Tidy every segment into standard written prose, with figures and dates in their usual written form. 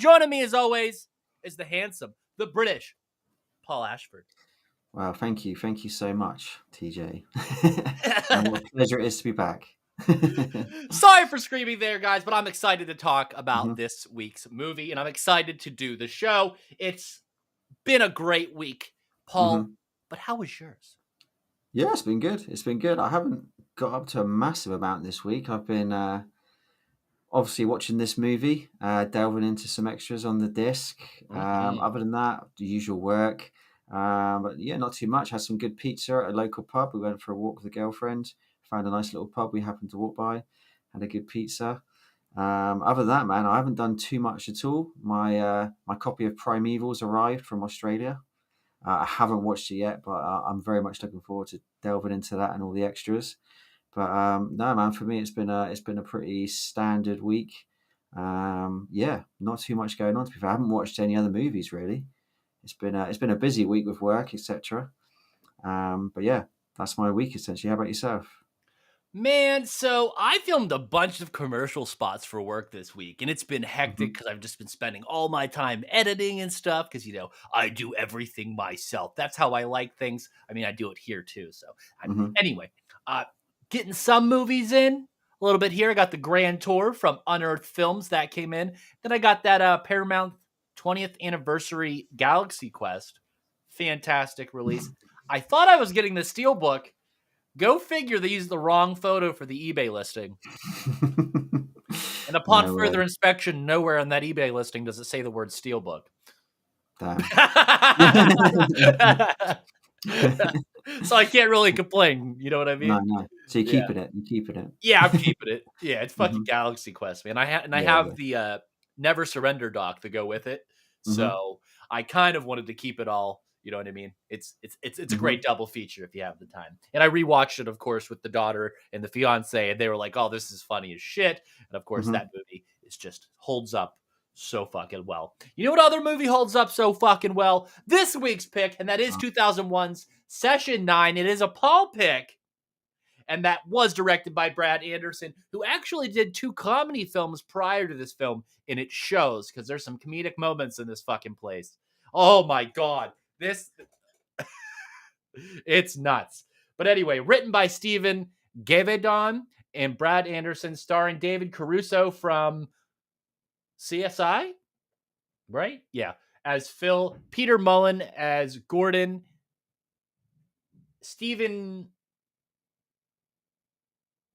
joining me as always is the handsome, the British, Paul Ashford. Wow, thank you so much, TJ. And what a pleasure it is to be back. Sorry for screaming there, guys, but I'm excited to talk about Mhm. this week's movie, and I'm excited to do the show. It's been a great week, Paul, Mhm. but how was yours? Yeah, it's been good. It's been good. I haven't got up to a massive amount this week. I've been obviously watching this movie, delving into some extras on the disc. Other than that, the usual work. But yeah, not too much. Had some good pizza at a local pub. We went for a walk with a girlfriend. Found a nice little pub we happened to walk by. Had a good pizza. Other than that, man, I haven't done too much at all. My copy of Primeval's arrived from Australia. I haven't watched it yet, but I'm very much looking forward to delving into that and all the extras. But no, man, for me it's been a pretty standard week. Yeah, not too much going on. To be fair, I haven't watched any other movies really. It's been a busy week with work, etc. But yeah, that's my week essentially. How about yourself? Man, so I filmed a bunch of commercial spots for work this week, and it's been hectic Hmm. because I've just been spending all my time editing and stuff because, I do everything myself. That's how I like things. I mean, I do it here too. So, Hmm. anyway, uh, getting some movies in a little bit here. I got the Grand Tour from Unearthed Films that came in. Then I got that Paramount 20th Anniversary Galaxy Quest. Fantastic release. I thought I was getting the Steelbook. Go figure, they used the wrong photo for the eBay listing. And upon No way. further inspection, nowhere on that eBay listing does it say the word Steelbook. Damn. So I can't really complain. You know what I No, mean? no. So you're Yeah. keeping it. You're keeping it. Yeah, I'm keeping it. Yeah, it's fucking Hmm. Galaxy Quest, man. I Yeah, have yeah. the Never Surrender doc to go with it. Hmm. So I kind of wanted to keep it all. You know what I mean? It's a Hmm. great double feature if you have the time. And I rewatched it, of course, with the daughter and the fiance, and they were like, "Oh, this is funny as shit." And of course, Hmm. that movie is just holds up so fucking well. You know what other movie holds up so fucking well? This week's pick, and that is 2001's Session 9. It is a Paul pick. And that was directed by Brad Anderson, who actually did 2 comedy films prior to this film, and it shows because there's some comedic moments in this fucking place. Oh my god, this it's nuts. But anyway, written by Stephen Gavedon and Brad Anderson, starring David Caruso from CSI, right? Yeah, as Phil, Peter Mullen as Gordon, Stephen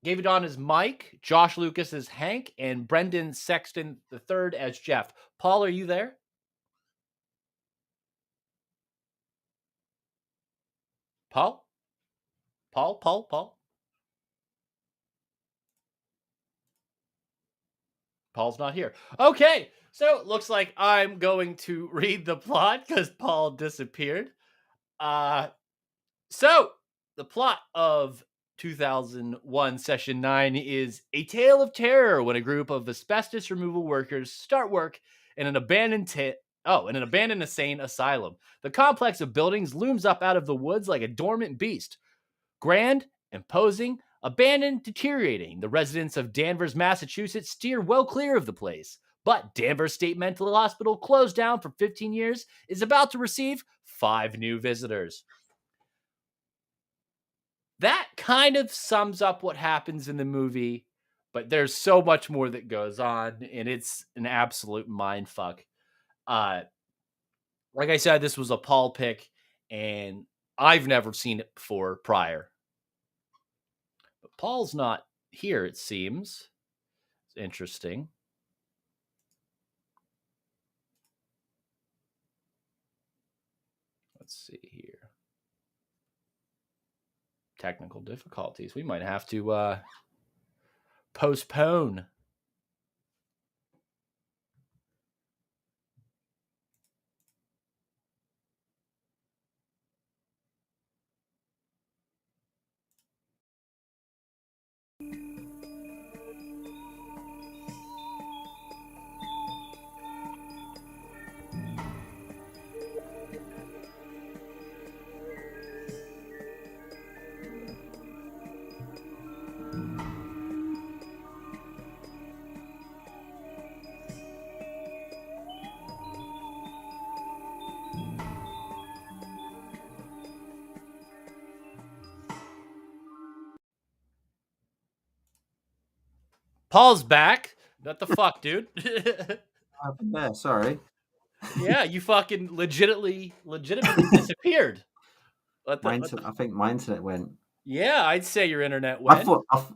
gave it on as Mike, Josh Lucas as Hank, and Brendan Sexton III as Jeff. Paul, are you there? Paul? Paul? Paul's not here. Okay, so it looks like I'm going to read the plot because Paul disappeared. Uh, so the plot of 2001 Session 9 is a tale of terror when a group of asbestos removal workers start work in an abandoned insane asylum. The complex of buildings looms up out of the woods like a dormant beast. Grand, imposing, abandoned, deteriorating. The residents of Danvers, Massachusetts steer well clear of the place. But Danvers State Mental Hospital, closed down for 15 years, is about to receive 5 new visitors. That kind of sums up what happens in the movie, but there's so much more that goes on, and it's an absolute mind fuck. Uh, like I said, this was a Paul pick, and I've never seen it before prior. But Paul's not here, it seems. It's interesting. Let's see here. Technical difficulties. We might have to postpone. Paul's back. What the fuck, dude? What happened there? Sorry. Yeah, you fucking legitimately disappeared. I think my internet went. Yeah, I'd say your internet went.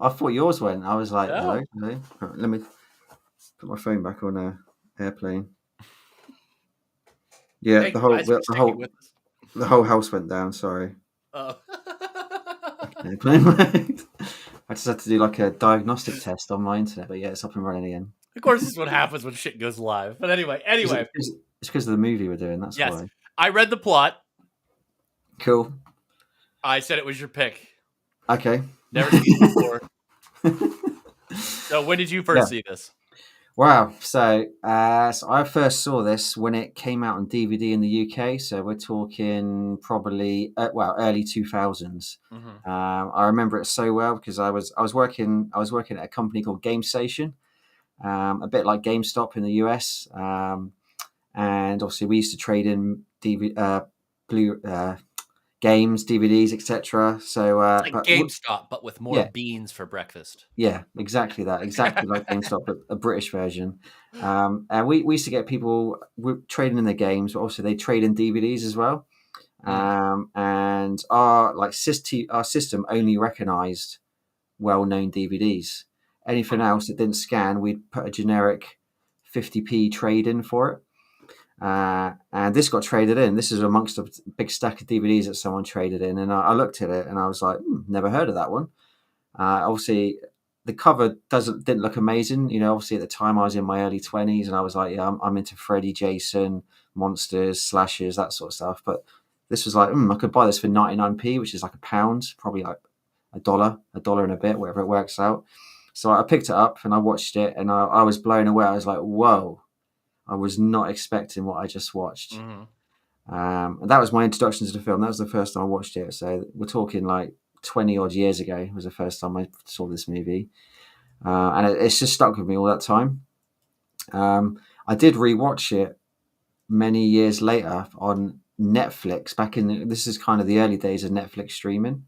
I thought yours went. I was like, hello, No. hello. Let me put my phone back on airplane. Yeah, Thank you guys for sticking with us. the whole house went down. Sorry. Oh. Airplane mode. I just had to do like a diagnostic test on my internet, but yeah, it's up and running again. Of course, this is what happens when shit goes live. But anyway, It's because of the movie we're doing. That's yes, why. I read the plot. Cool. I said it was your pick. Okay. Never seen it before. So when did you first see this? Wow. So I first saw this when it came out on DVD in the UK. So we're talking probably early 2000s. Mm-hmm. I remember it so well because I was working at a company called Game Station, a bit like GameStop in the US. And obviously we used to trade in games, DVDs, etc. So, It's like GameStop, but with more beans for breakfast. Yeah, exactly that. Exactly like GameStop, but a British version. And we used to get people trading in their games, but also they trade in DVDs as well. And our system only recognised well-known DVDs. Anything else that didn't scan, we'd put a generic 50p trade in for it. And this got traded in. This is amongst a big stack of DVDs that someone traded in. And I looked at it and I was like, never heard of that one. Obviously, the cover didn't look amazing. You know, obviously at the time I was in my early 20s and I was like, yeah, I'm into Freddy, Jason, monsters, slashers, that sort of stuff. But this was like, I could buy this for 99p, which is like £1, probably like a dollar and a bit, whatever it works out. So I picked it up and I watched it and I was blown away. I was like, whoa, I was not expecting what I just watched. Mm-hmm. And that was my introduction to the film. That was the first time I watched it. So we're talking like 20 odd years ago was the first time I saw this movie. And it's just stuck with me all that time. I did rewatch it many years later on Netflix this is kind of the early days of Netflix streaming.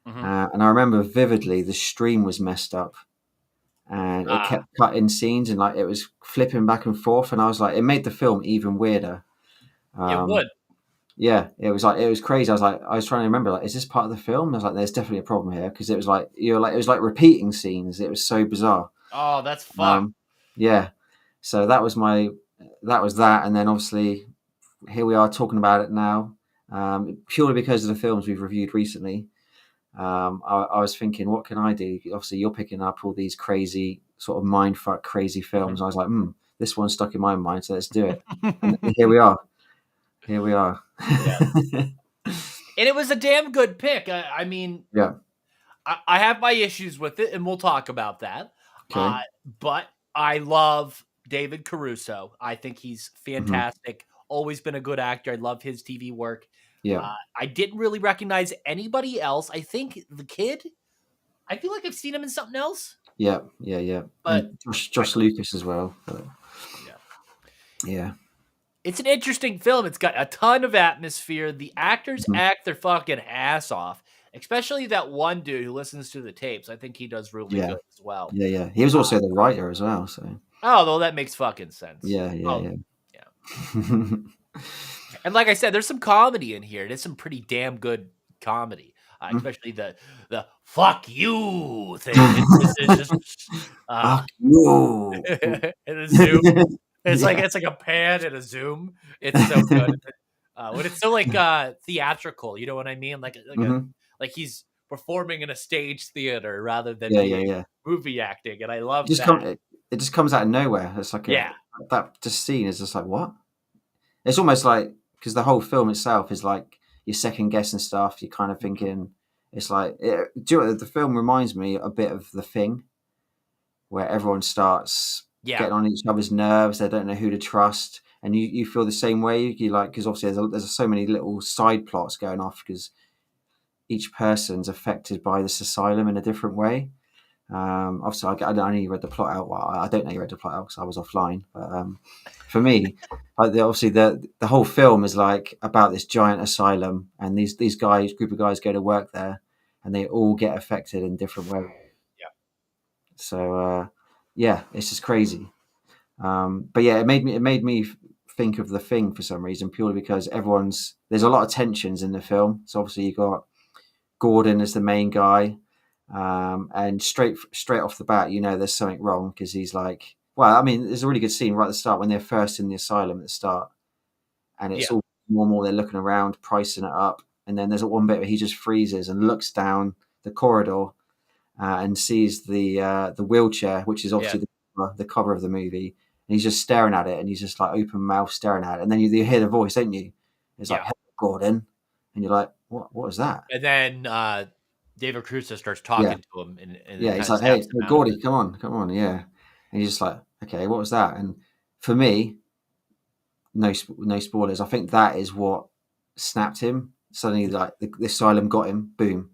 Mm-hmm. And I remember vividly the stream was messed up and it kept cutting scenes and like it was flipping back and forth. And I was like, it made the film even weirder. It would. Yeah, it was crazy. I was trying to remember, like, is this part of the film? I was like, there's definitely a problem here because it was like it was like repeating scenes. It was so bizarre. Oh, that's fun. Yeah. So that was that, and then obviously here we are talking about it now, purely because of the films we've reviewed recently. I was thinking, what can I do? Obviously, you're picking up all these crazy sort of mindfuck crazy films. Mm-hmm. I was like, this one's stuck in my mind, so let's do it. And here we are. Here we are. Yeah. And it was a damn good pick. I mean, yeah. I have my issues with it, and we'll talk about that. Okay. But I love David Caruso. I think he's fantastic. Mm-hmm. Always been a good actor. I love his TV work. Yeah. I didn't really recognize anybody else. I think the kid, I feel like I've seen him in something else. Yeah. But Josh Lucas as well. But, yeah. It's an interesting film. It's got a ton of atmosphere. The actors act their fucking ass off, especially that one dude who listens to the tapes. I think he does really good as well. Yeah. He was also the writer as well. So. Oh, well, that makes fucking sense. Yeah. And like I said, there's some comedy in here. There's some pretty damn good comedy, especially the "fuck you" thing. It's just fuck you in a zoom. It's like a pan and a zoom. It's so good. When it's so like theatrical, you know what I mean? Like he's performing in a stage theater rather than movie acting, and I love that. It just comes out of nowhere. It's like that just scene is just like what? It's almost like because the whole film itself is like you're second guessing stuff. You're kind of thinking it's like the film reminds me a bit of The Thing, where everyone starts getting on each other's nerves. They don't know who to trust, and you feel the same way. You like because obviously there's so many little side plots going off because each person's affected by this asylum in a different way. Obviously, I only read the plot out. Well, I don't know you read the plot out because I was offline. But for me, obviously the whole film is like about this giant asylum, and these group of guys go to work there, and they all get affected in different ways. Yeah. So Yeah, it's just crazy. But yeah, it made me think of The Thing for some reason, purely because there's a lot of tensions in the film. So obviously you got Gordon as the main guy, and straight off the bat, there's something wrong because he's like, well, I mean, there's a really good scene right at the start when they're first in the asylum at the start, and it's Yeah, all normal. They're looking around, pricing it up, and then there's one bit where he just freezes and looks down the corridor and sees the wheelchair, which is yeah, obviously the cover of the movie, and he's just staring at it, and he's just like open mouth staring at it, and then you hear the voice, don't you? It's like, yeah. "Hello, Gordon," and you're like, "What? What was that?" And then David Crusoe starts Yeah, talking to him and yeah. it He's kind of like, "Hey, snaps hey, him out of Gordy, it. come on, yeah." And you're just like, "Okay, what was that?" And for me, no spoilers. I think that is what snapped him. Suddenly, like the asylum got him. Boom.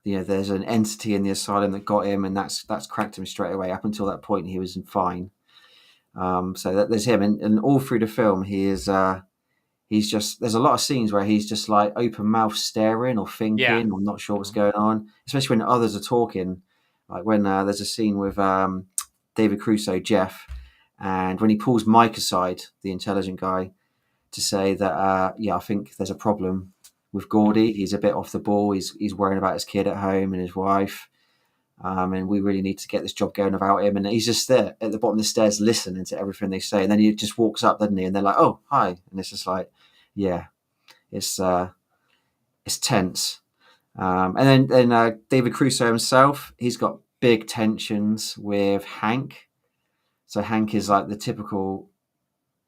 There's an entity in the asylum that got him, and that's cracked him straight away. Up until that point, he was fine. So there's him, and all through the film, he's just there's a lot of scenes where he's just like open mouth staring or Yeah. thinking or not sure what's Mhm. going on, especially when others are talking. Like when there's a scene with David Crusoe, Jeff, and when he pulls Mike aside, the intelligent guy, to say that yeah, I think there's a problem with Gordy. He's a bit off the ball. He's worrying about his kid at home and his wife. And we really need to get this job going without him. And he's just there at the bottom of the stairs listening to everything they say. And then he just walks up, doesn't he? And they're like, "Oh, hi." And it's just like, yeah, it's tense. And then David Crusoe himself, he's got big tensions with Hank. So Hank is like the typical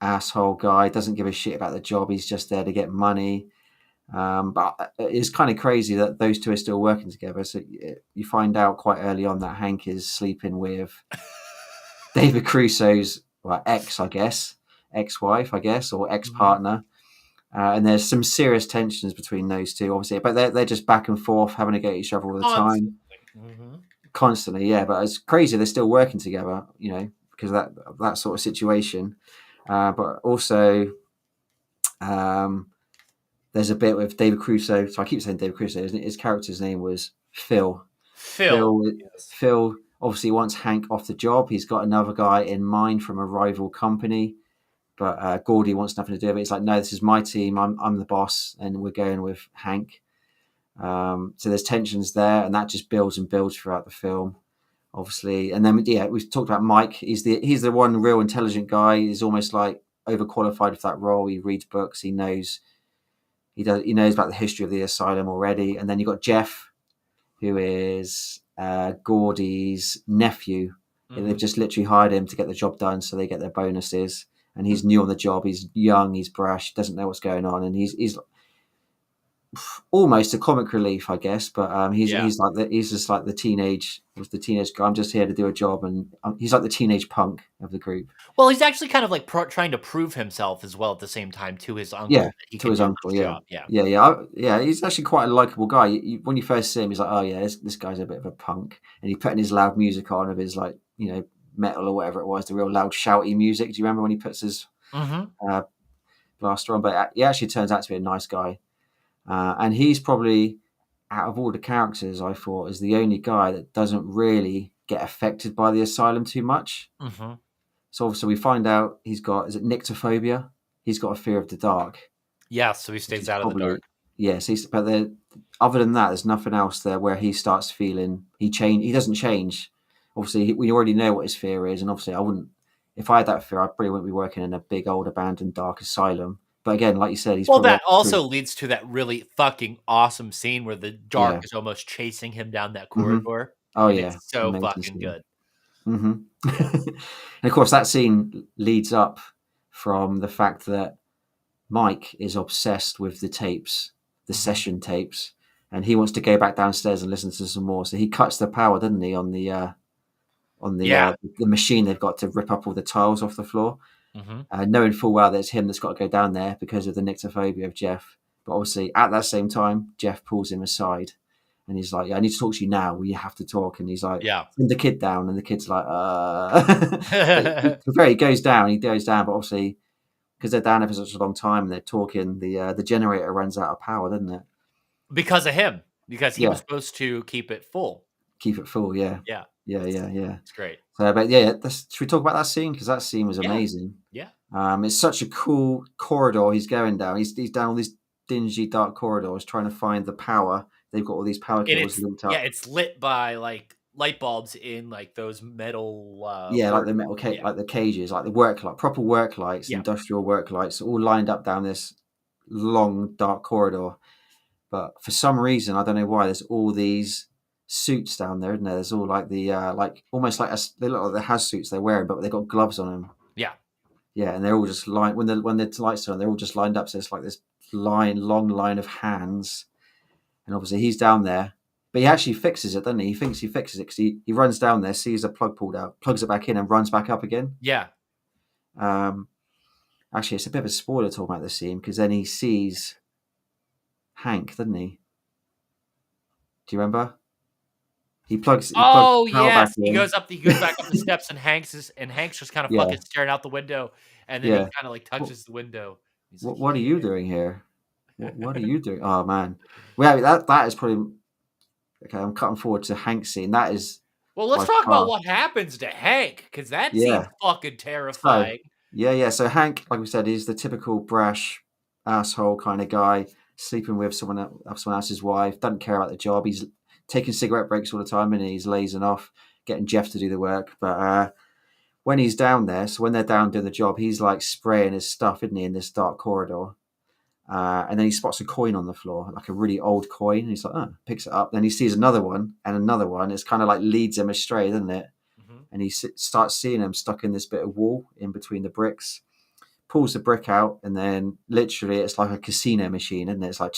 asshole guy, doesn't give a shit about the job. He's just there to get money. But it's kind of crazy that those two are still working together. So you find out quite early on that Hank is sleeping with David Crusoe's ex, I guess, ex-wife, I guess, or Mhm. ex-partner. And there's some serious tensions between those two, obviously. But they're just back and forth, having to go at each other all the time, Constantly. Mhm. constantly. Yeah, but it's crazy they're still working together, because of that sort of situation. But also, um, there's a bit with David Crusoe. So I keep saying David Crusoe, isn't it? His character's name was Phil. Phil. Phil. Yes. Phil obviously wants Hank off the job. He's got another guy in mind from a rival company, but Gordy wants nothing to do with it. He's like, "No, this is my team. I'm the boss, and we're going with Hank." So there's tensions there, and that just builds and builds throughout the film, obviously. And then yeah, we've talked about Mike. He's the one real intelligent guy. He's almost like overqualified for that role. He reads books. He knows about the history of the asylum already. And then you've got Jeff, who is Gordy's nephew. They've Mhm. just literally hired him to get the job done, so they get their bonuses. And he's new on the job. He's young. He's brash. Doesn't know what's going on, and he's almost a comic relief, I guess. But Yeah. he's just like the teenage guy. I'm just here to do a job, and he's like the teenage punk of the group. Well, he's actually kind of like trying to prove himself as well at the same time to his Yeah, uncle that he to can his do uncle. this Yeah, job. Yeah. yeah. He's actually quite a likable guy. When you first see him, he's like, "Oh yeah, this guy's a bit of a punk," and he's putting his loud music on of his like metal or whatever it was, the real loud shouty music. Do you remember when he puts his Mhm. uh, blaster on? But he actually turns out to be a nice guy, and he's probably out of all the characters I thought is the only guy that doesn't really get affected by the asylum too much. Mhm. So obviously we find out he's got is it nyctophobia? He's got a fear of the dark. Yeah, so he Which stays is out of the probably dark. yes. But other than that, there's nothing else there where he starts feeling he doesn't change. Obviously, we already know what his fear is, and obviously, I wouldn't. If I had that fear, I probably wouldn't be working in a big old abandoned dark asylum. But again, like you said, he's Well, probably that up to also leads to that really fucking awesome scene where the dark yeah. is almost chasing him down that Hmm. corridor, Oh and yeah, it's so amazing fucking scene. good. Hmm. And of course, that scene leads up from the fact that Mike is obsessed with the tapes, the Mhm. session tapes, and he wants to go back downstairs and listen to some more. So he cuts the power, doesn't he, on Yeah. the machine they've got to rip up all the tiles off the floor, Mhm. knowing full well that it's him that's got to go down there because of the nyctophobia of Jeff. But obviously, at that same time, Jeff pulls him aside, and he's like, "Yeah, I need to talk to you now. We have to talk." And he's like, Yeah. "Send the kid down," and the kid's like, But he goes down. He goes down, but obviously because they're down there for such a long time and they're talking, the generator runs out of power, doesn't it? Because of him, because he was Yeah, supposed to keep it full. keep it full. Yeah, Yeah. yeah, It's yeah, yeah. it's great. So, but yeah, should we talk about that scene? Because that scene was Yeah. amazing. Yeah. It's such a cool corridor he's going down. He's down all these dingy, dark corridors trying to find the power. They've got all these power And cables linked up. it's lit by like light bulbs in like those metal Yeah, like work. the metal Yeah. like the cages, like the work light, proper work lights, Yeah. industrial work lights, all lined up down this long, dark corridor. But for some reason, I don't know why, there's all these suits down there, isn't there? There's all like the like almost like they look like the has suits they're wearing, but they've got gloves on them. Yeah. Yeah, and they're all just lined when the lights are on, they're all just lined up. So it's like this long line of hands, and obviously he's down there, but he actually fixes it, doesn't he? He thinks he fixes it because he runs down there, sees a plug pulled out, plugs it back in, and runs back up again. Yeah. Um, Actually, it's a bit of a spoiler talking about this scene because then he sees Hank, doesn't he? Do you remember? He plugs Oh power back yes, in. he goes back up the steps, and Hank's just kind of Yeah, fucking staring out the window, and then he yeah. kind of like What, touches the window. He's like, what are you doing here? yeah. What are you doing? Oh man, well that is probably okay. I'm cutting forward to Hank's scene. That is Well, let's by talk about far, what happens to Hank, because that yeah. scene's fucking So terrifying. yeah. So Hank, like we said, is the typical brash asshole kind of guy, sleeping with someone else's wife. Doesn't care about the job. He's taking cigarette breaks all the time, and he's lazing off, getting Jeff to do the work. But when he's down there, so when they're down doing the job, he's like spraying his stuff, isn't he, in this dark corridor? And then he spots a coin on the floor, like a really old coin. And he's like, oh, picks it up. Then he sees another one and another one. It's kind of like leads him astray, doesn't it? Mhm. And he starts seeing him stuck in this bit of wall in between the bricks. Pulls the brick out, and then literally it's like a casino machine, isn't it? It's like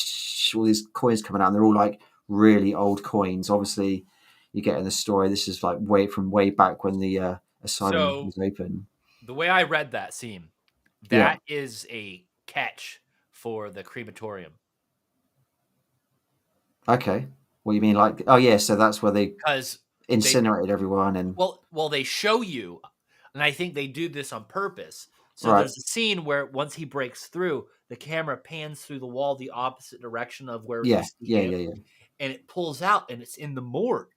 all these coins coming out, and they're all like really old coins. Obviously, you get in the story. This is like way back when the asylum So was open. the way I read that scene, Yeah. that is a catch for the crematorium, Okay. What do you mean? Like, oh yeah, so that's where they because they incinerated everyone and well they show you, and I think they do this on purpose. So right. there's a scene where once he breaks through, the camera pans through the wall the opposite direction of where you Yeah, see yeah, him, yeah, yeah. and it pulls out, and it's in the morgue.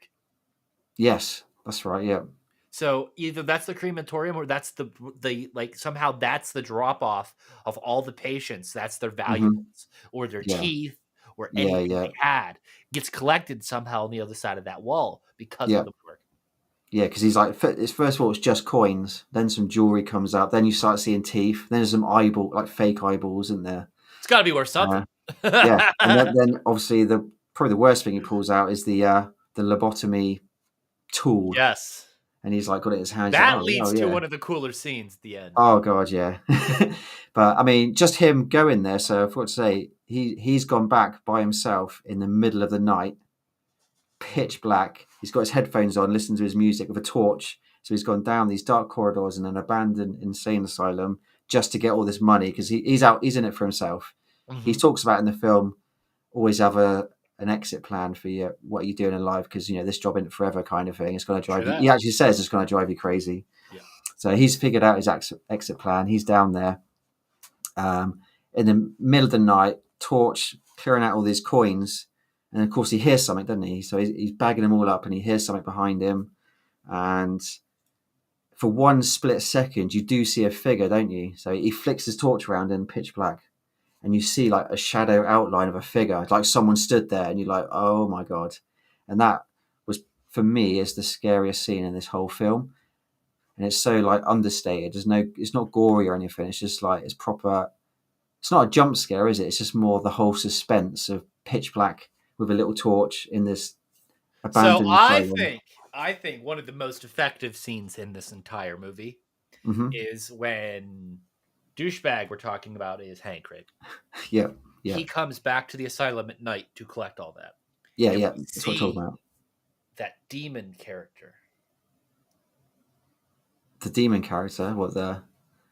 Yes, that's right. Yeah. So either that's the crematorium, or that's the like somehow that's the drop off of all the patients. That's their Mm-hmm. valuables or their Yeah, teeth or yeah, anything yeah, they had gets collected somehow on the other side of that wall because of yeah, the work. yeah. Because he's like, it's first of all, it's just coins. Then some jewelry comes out. Then you start seeing teeth. Then there's some like fake eyeballs in there. It's got to be worth Uh, something. yeah, and then obviously probably the worst thing he pulls out is the lobotomy tool, Yes, and he's like got it in his hand. He's like, that oh leads to yeah, one of the cooler scenes at the end. oh god, yeah. But I mean, just him going there. So I forgot to say, he's gone back by himself in the middle of the night, pitch black. He's got his headphones on, listening to his music with a torch. So he's gone down these dark corridors in an abandoned insane asylum just to get all this money because he's in it for himself. He Mhm. talks about in the film, always have an exit plan for what you're doing in life because this job isn't forever kind of thing. It's going to True drive you. that. He actually says it's going to drive you crazy. Yeah. So he's figured out his exit plan. He's down there in the middle of the night, torch clearing out all these coins, and of course he hears something, doesn't he? So he's bagging them all up, and he hears something behind him, and for one split second, you do see a figure, don't you? So he flicks his torch around in pitch black, and you see like a shadow outline of a figure, like someone stood there, and you're like, oh my god. And that was, for me, is the scariest scene in this whole film. And it's so like understated. It's not gory or anything. It's just like, it's proper. It's not a jump scare, is it? It's just more the whole suspense of pitch black with a little torch in this So abandoned asylum. I think one of the most effective scenes in this entire movie Hmm. is when douchebag we're talking about is Hank, right? Yeah, yeah, He comes back to the asylum at night to collect all that. yeah, And yeah. we That's what I'm talking see about. that demon character. The demon character, what the?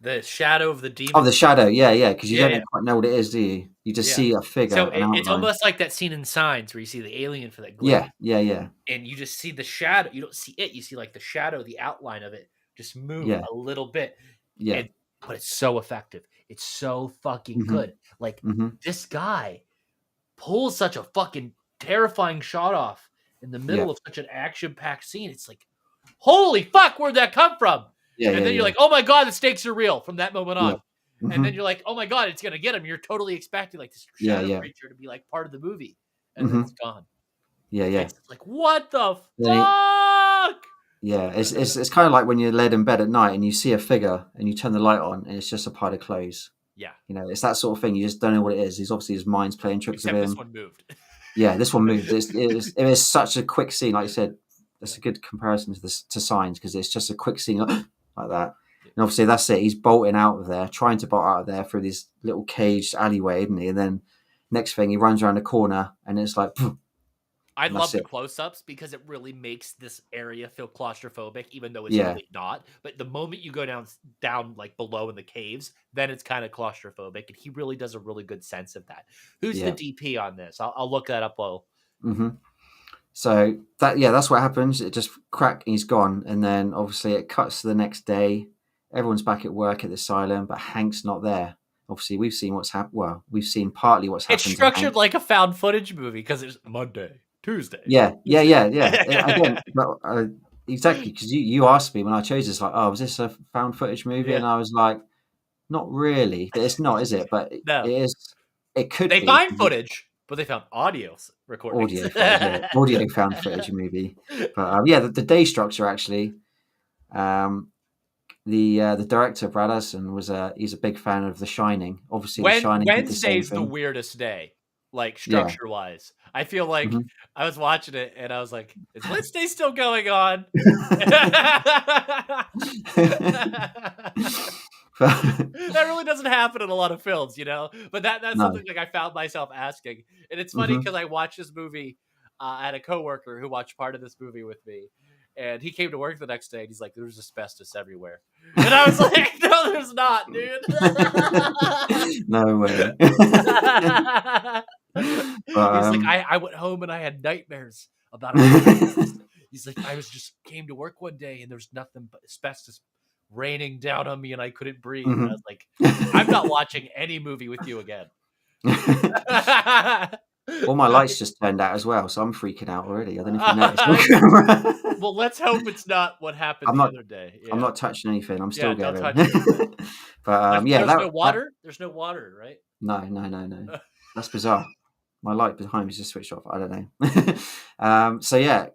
The shadow of the Oh, demon. the shadow. Yeah, yeah. Because you Yeah, don't yeah, quite know what it is, do you? You just yeah. see a figure, So an it's outline. almost like that scene in Signs where you see the alien for that glade, Yeah, yeah, yeah, and you just see the shadow. You don't see it. You see like the shadow, the outline of it, just move yeah, a little bit, yeah. and but it's so effective. It's so fucking Hmm. good. Like Hmm. this guy pulls such a fucking terrifying shot off in the Yeah, middle of such an action-packed scene. It's like, holy fuck, where'd that come from? Yeah, And yeah, then you're yeah. like, oh my God, the stakes are real from that moment Yeah. on. And then Mhm. you're like, oh my God, it's going to get him. You're totally expecting like this Yeah, shadow yeah. creature to be like part of the movie. And then it's Mhm. gone. Yeah, yeah. It's like, what the Then he fuck? Yeah, it's kinda like when you're laid in bed at night and you see a figure and you turn the light on and it's just a pile of clothes. Yeah. You know, it's that sort of thing. You just don't know what it is. He's obviously his mind's playing tricks with Except this him. one moved. Yeah, this one moved. It is such a quick scene, like you said. That's a good comparison to Signs because it's just a quick scene like that. And obviously that's it. He's bolting out of there, trying to bolt out of there through this little caged alleyway, isn't he? And then next thing he runs around the corner and it's like, and I that's love the it. close-ups because it really makes this area feel claustrophobic, even though it's Yeah, really not. But the moment you go down like below in the caves, then it's kind of claustrophobic, and he really does a really good sense of that. Who's the yeah. DP on this? I'll look that up while. hmm So that's what happens. It just crack, he's gone, and then obviously it cuts to the next day. Everyone's back at work at the asylum, but Hank's not there. Obviously, we've seen what's happened. Well, we've seen partly what's It's happened to structured Hank. like a found footage movie because it's Monday, Tuesday. Yeah, yeah, Wednesday. yeah, yeah. Again, well, exactly, because you asked me when I chose this, like, oh, was this a found footage movie? Yeah. And I was like, not really. It's not, is it? But it No, is. It could they be find 'cause it's footage, but they found audio recordings. audio footage. Yeah, audio found footage movie. But yeah, the day structure actually. Um, the director Brad Aston he's a big fan of The Shining. Obviously, The Shining did the same Wednesday's the thing. weirdest day, like Yeah. structure wise. I feel like Mhm. I was watching it and I was like, "Is Wednesday still going on?" That really doesn't happen in a lot of films, you know. But that's No. something like I found myself asking, and it's funny Mhm. because I watched this movie. I had a coworker who watched part of this movie with me, and he came to work the next day, and he's like, "There's asbestos everywhere," and I was like, "No, there's not, dude." No way. But He's like, I went home and I had nightmares about asbestos. He's like, I was just came to work one day and there's nothing but asbestos raining down on me and I couldn't breathe. And I was Mhm. like, I'm not watching any movie with you again. All my lights just turned out as well, so I'm freaking out already. I don't know if you noticed on I- camera. well, let's hope it's not what happened I'm the not other day. I'm Yeah. not touching anything. I'm Yeah, still don't going. touch anything. But yeah, There's no that water. There's no water, right? no, no, no, no. That's bizarre. My light behind me is just switched off. I don't know. So yeah,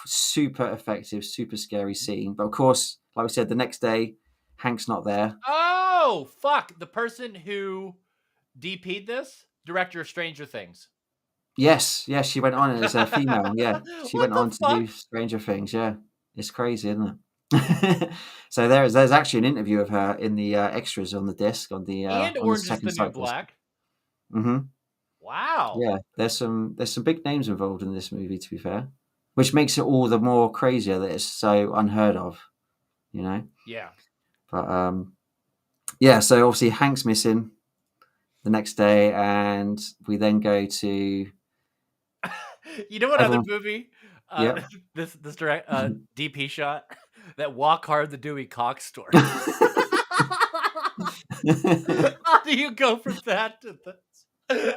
super effective, super scary scene. But of course, like we said, the next day, Hank's not there. Oh, fuck. The person who DP'd this, director of Stranger Things. Yes, yes, she went on as a female. Yeah, she What went the on to fuck? do Stranger Things. Yeah, it's crazy, isn't it? So there's actually an interview of her in the extras on the disc And on the Orange is second the New cyclist. Black. hmm Wow. Yeah, there's some big names involved in this movie, to be fair, which makes it all the more crazier that it's so unheard of, you know. Yeah. But yeah, so obviously Hank's missing the next day, and we then go to You know what other everyone. movie? Yeah. This direct DP shot that Walk Hard the Dewey Cox story. How do you go from that to this?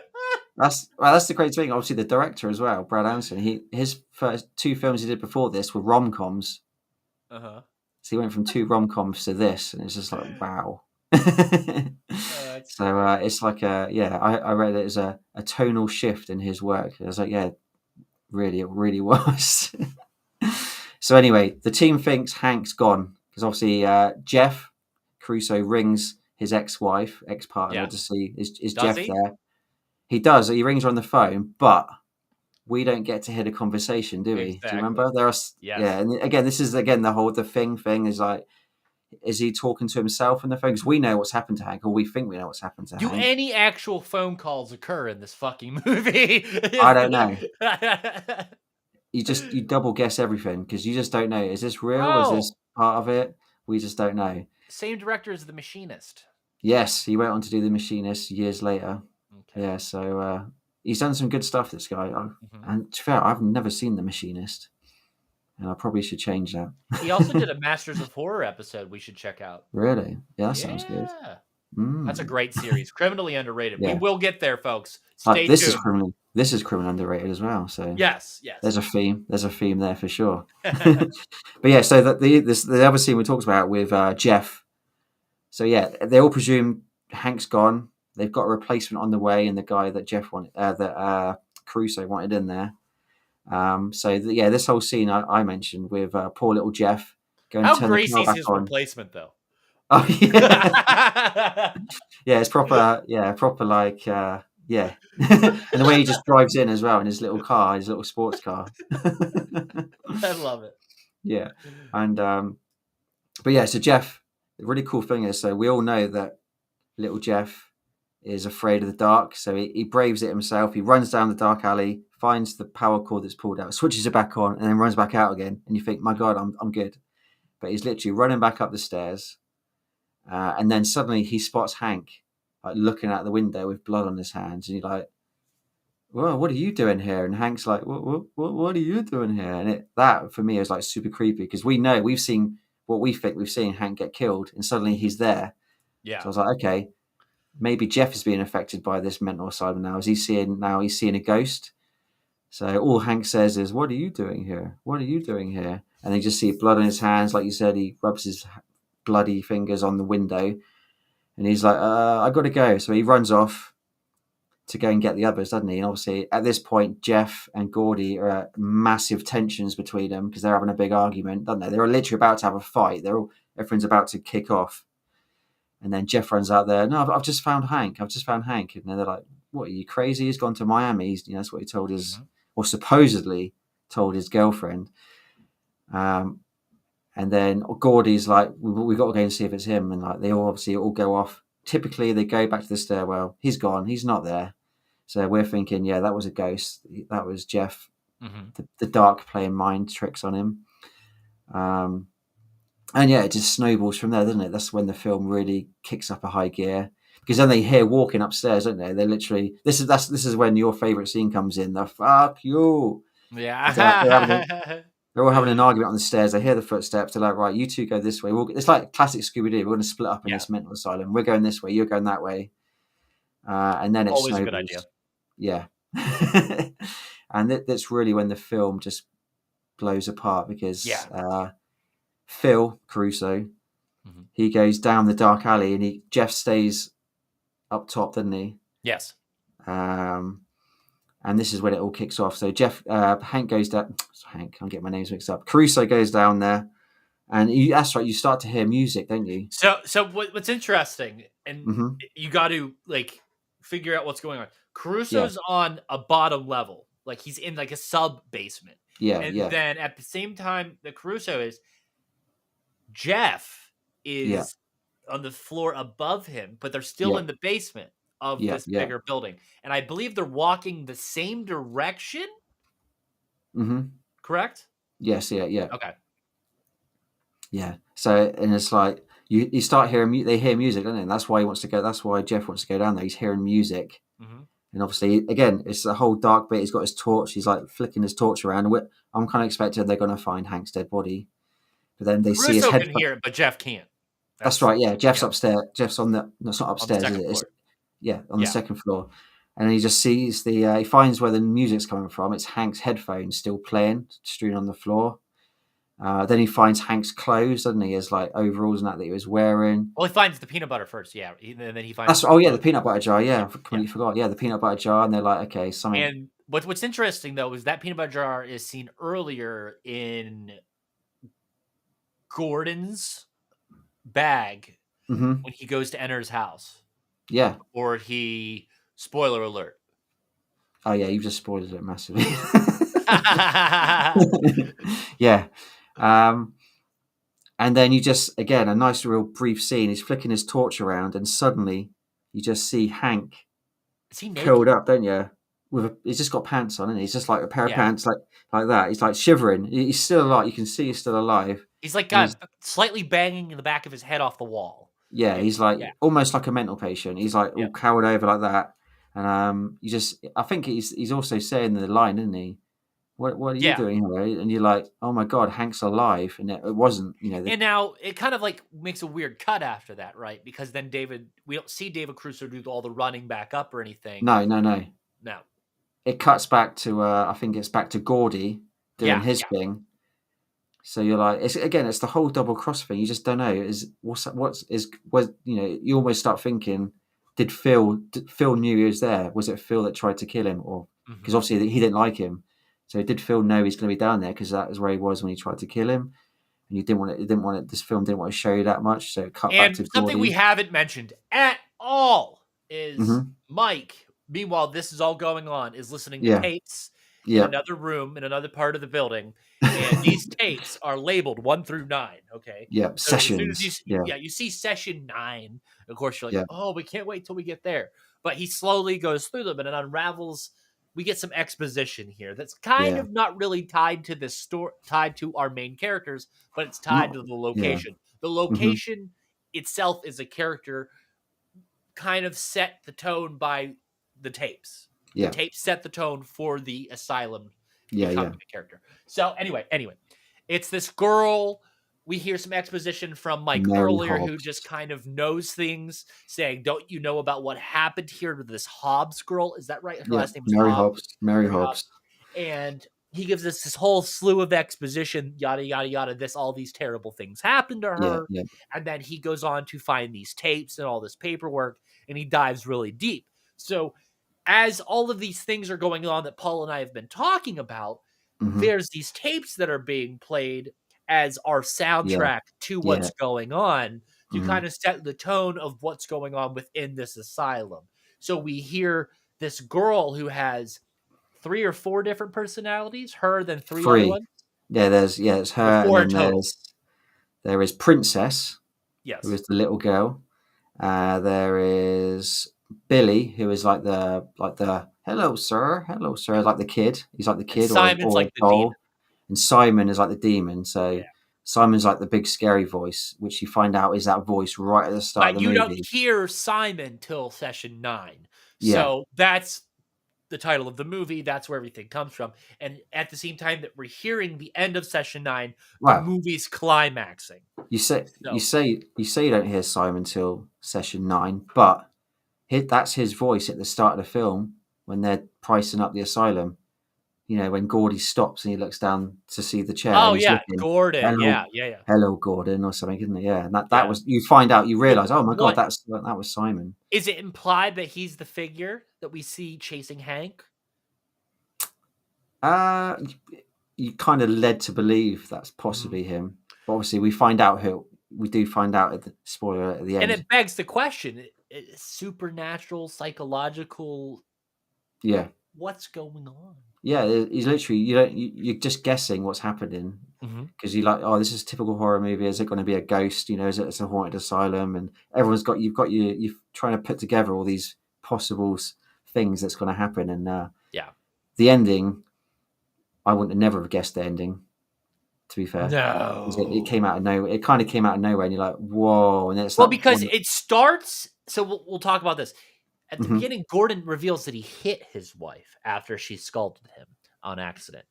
That's the great thing. Obviously, the director as well, Brad Anderson. His first two films he did before this were rom coms. Uh-huh. So he went from two rom coms to this, and it's just like wow. That's So great. it's like I read it as a tonal shift in his work. I was like, yeah, really, it really was. So anyway, the team thinks Hank's gone because obviously Jeff Caruso rings his ex-wife, ex-partner Yeah. to see is Does Jeff he? there. He does. He rings her on the phone, but we don't get to hear the conversation, do we? Do you Exactly. remember? Yes. Yeah, and again, this is the thing is like, is he talking to himself on the phone? Because we know what's happened to Hank, or we think we know what's happened to Do Hank. any actual phone calls occur in this fucking movie? I don't know. You double guess everything because you just don't know. Is this real? Is this Oh, part of it? We just don't know. same director as The Machinist. Yes, he went on to do The Machinist years later. Okay. Yeah, so he's done some good stuff. This guy, Mhm. and to be fair, I've never seen The Machinist, and I probably should change that. He also did a Masters of Horror episode we should check out. Really? Yeah, that sounds good. Yeah. That's a great series. Criminally underrated. We Yeah, will get there, folks. Stay this is tuned. criminally. This is criminally underrated as well. So Yes, there's yes. a theme. There's a theme there for sure. But yeah, so that the other scene we talked about with Jeff. So yeah, they all presume Hank's gone. They've got a replacement on the way, and the guy that Jeff wanted, that Caruso wanted in there. Yeah, this whole scene I mentioned with poor little Jeff going to How turn the car greasy's back his on. replacement, though? Oh yeah, yeah, it's proper. Yeah, proper like yeah, and the way he just drives in as well in his little car, his little sports car. I love it. Yeah, and but yeah, so Jeff. The really cool thing is, so we all know that little Jeff is afraid of the dark, so he braves it himself. He runs down the dark alley, finds the power cord that's pulled out, switches it back on, and then runs back out again. And you think, my God, I'm good. But he's literally running back up the stairs, and then suddenly he spots Hank like looking out the window with blood on his hands, and you're like, "Well, what are you doing here?" And Hank's like, "What are you doing here?" And that for me is like super creepy because we've seen what we think we've seen Hank get killed, and suddenly he's there. So Yeah. I was like, okay, maybe Jeff is being affected by this mental asylum now. He's seeing a ghost. So all Hank says is, "What are you doing here? What are you doing here?" And they just see blood on his hands, like you said. He rubs his bloody fingers on the window, and he's like, "I got to go." So he runs off to go and get the others, doesn't he? And obviously, at this point, Jeff and Gordy are at massive tensions between them because they're having a big argument, don't they? They're literally about to have a fight. Everyone's about to kick off. And then Jeff runs out there. No, I've just found Hank. I've just found Hank. And they're like, "What? Are you crazy? He's gone to Miami." That's what he told his, or supposedly told his girlfriend. And then Gordy's like, "We got to go and see if it's him." And like they all obviously all go off. Typically, they go back to the stairwell. He's gone. He's not there. So we're thinking, yeah, that was a ghost. That was Jeff. The dark playing mind tricks on him. And yeah, it just snowballs from there, doesn't it? That's when the film really kicks up a high gear because then they hear walking upstairs, don't they? They literally this is when your favorite scene comes in. The fuck you. Yeah. They're all having an argument on the stairs. They hear the footsteps. They're like, right, you two go this way. It's like classic Scooby Doo. We're going to split up in Yeah. this mental asylum. We're going this way. You're going that way. And then it Always snowballs. a good idea. Yeah. And that's really when the film just blows apart because Phil Caruso, he goes down the dark alley and Jeff stays up top, doesn't he? Yes. And this is when it all kicks off. So Hank goes down. Hank, I'm getting my names mixed up. Caruso goes down there, and that's right. You start to hear music, don't you? So what's interesting, and you got to like figure out what's going on. Caruso's on a bottom level, like he's in like a sub basement. Yeah, and then at the same time that Caruso is, Jeff is on the floor above him, but they're still in the basement of this bigger building. And I believe they're walking the same direction. Correct? Yes, yeah. Okay. Yeah. So, and it's like you start hearing they hear music, don't they? And that's why he wants to go. That's why Jeff wants to go down there. He's hearing music, and obviously, again, it's the whole dark bit. He's got his torch. He's like flicking his torch around. And I'm kind of expecting they're going to find Hank's dead body, but then they see his head. Can hear it, but Jeff can't. That's right. Yeah, Jeff's upstairs. Jeff's on the. No, it's not upstairs. On the Is it? On the second floor, and he just sees he finds where the music's coming from. It's Hank's headphones still playing, strewn on the floor. Then he finds Hank's clothes, doesn't he? His like overalls and that he was wearing. Well, he finds the peanut butter first, and then he finds. The peanut butter jar. Yeah, I completely forgot. Yeah, the peanut butter jar, and they're like, okay, something. And what's interesting though is that peanut butter jar is seen earlier in Gordon's bag when he goes to enter his house. Yeah. Or he, spoiler alert. Oh yeah, you've just spoiled it massively. Yeah. And then you just, again, a nice real brief scene. He's flicking his torch around and suddenly you just see Hank curled up, don't you? He's just got pants on, and he's just like a pair of pants like that. He's like shivering. He's still alive. You can see he's still alive. He's like slightly banging the back of his head off the wall. Yeah, he's like almost like a mental patient. He's like all cowered over like that. And I think he's also saying the line, isn't he? What are you doing here? And you're like, oh my God, Hank's alive. And it wasn't, And now it kind of like makes a weird cut after that, right? Because then we don't see David Caruso do all the running back up or anything. No. No. it cuts back to I think it's back to Gordy doing Yeah, his yeah. thing. So you're like, it's the whole double cross thing. You just don't know. Is what's is was you almost start thinking, did Phil knew he was there? Was it Phil that tried to kill him, or because Mhm. obviously he didn't like him? So did Phil know he's going to be down there because that was where he was when he tried to kill him? And you didn't want it. You didn't want it. This film didn't want to show you that much, so it cut back And to something we Gordy. haven't mentioned at all is Hmm. Mike, meanwhile this is all going on, is listening to Yeah. tapes in Yep. another room, in another part of the building, and these tapes are labeled 1 through 9, okay? Yep. So as soon as Sessions. Yeah. you see session 9, of course, you're like, Yeah. "Oh, we can't wait till we get there." But he slowly goes through them, and it unravels. We get some exposition here that's kind Yeah. of not really tied to this story, tied to our main characters, but it's tied Not. to the Yeah. location. The Hmm. location itself is a character kind of set the tone by the tapes. The Yeah. tapes set the tone for the asylum Yeah. Yeah. becoming a character. So anyway, it's this girl. We hear some exposition from Mike Mary earlier, who just Hobbs. kind of knows things, saying, "Don't you know about what happened here to this Hobbs girl?" Is that right? Her Yeah. last name was Mary Hobbs. Hobbs. Mary Mary Hobbs. Hobbs. And he gives us this whole slew of exposition, yada yada yada. All these terrible things happened to Yeah. her, Yeah. and then he goes on to find these tapes and all this paperwork, and he dives really deep. So, as all of these things are going on that Paul and I have been talking about, Hmm. there's these tapes that are being played as our Yeah. soundtrack to Yeah. what's going on to Hmm. kind of set the tone of what's going on within this asylum. So we hear this girl who has 3 or 4 different personalities, her, then 3 other 3. ones? It's Or her, and 4 in then total. there is Princess, who Yes. is the little girl. There is Billy, who is like the hello sir, like the kid. He's like the And kid Simon's or a like the demon. doll, and Simon is like the demon. So Yeah. Simon's like the big scary voice, which you find out is that voice right at the start of But the you don't movie. hear Simon till session 9. Yeah, So that's the title of the movie. That's where everything comes from. And at the same time that we're hearing the end of session 9, the wow. movie's climaxing. You So, say you say you don't hear Simon till session 9, but that's his voice at the start of the film when they're pricing up the asylum. When Gordy stops and he looks down to see the chair oh and he's yeah, looking, Gordon. hello, Yeah, yeah, yeah. hello, Gordon, or something, isn't it? Yeah, and that Yeah. was you find out, you So realize, oh my god, what that was Simon. is it implied that he's the figure that we see chasing Hank? Uh, you kind of led to believe that's Mhm. possibly him, but obviously we do find out at the spoiler at the And end. it begs the question, supernatural, psychological, Yeah, what's going on? yeah, he's literally you don't you're just guessing what's happening. Mhm. Because you like, oh, this is a typical horror movie. Is it going to be a ghost? Is it's a haunted asylum? And everyone's got you're trying to put together all these possible things that's going to happen. And Yeah. the ending, I wouldn't have never have guessed the ending. To be fair, 'cause it came No. out of nowhere. It kind of came out of nowhere, and you're like, whoa! And then it's Well, that because one. it starts, so we'll talk about this. At the Mhm. beginning, Gordon reveals that he hit his wife after she scalded him on accident.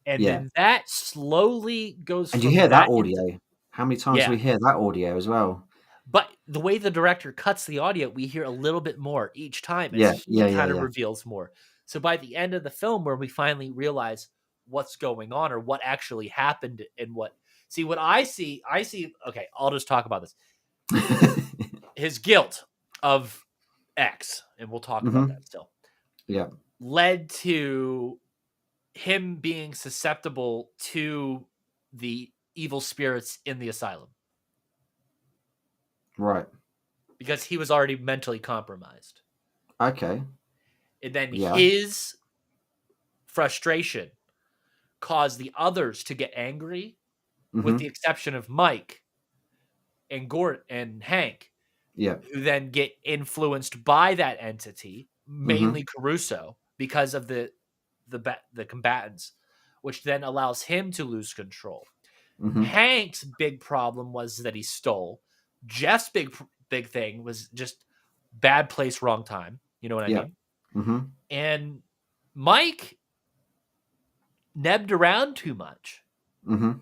And Yeah, then that slowly goes and you from hear that that into, audio. How many times do yeah. we hear that audio as well? But the way the director cuts the audio, we hear a little bit more each time as Yeah, he yeah, yeah, kind of yeah. reveals more. So by the end of the film, where we finally realize what's going on or what actually happened and what I see, okay, I'll just talk about this. His guilt of X, and we'll talk about Hmm. that still, Yeah, led to him being susceptible to the evil spirits in the asylum right. because he was already mentally compromised. Okay. And then Yeah. his frustration caused the others to get angry, with the Hmm. exception of Mike and Gort and Hank, Yeah. who then get influenced by that entity, Hmm. mainly Caruso, because of the combatants, which then allows him to lose control. Hmm. Hank's big problem was that he stole. Jeff's big thing was just bad place, wrong time. You know what I Yeah. mean? Hmm. And Mike nebbed around too much. Hmm.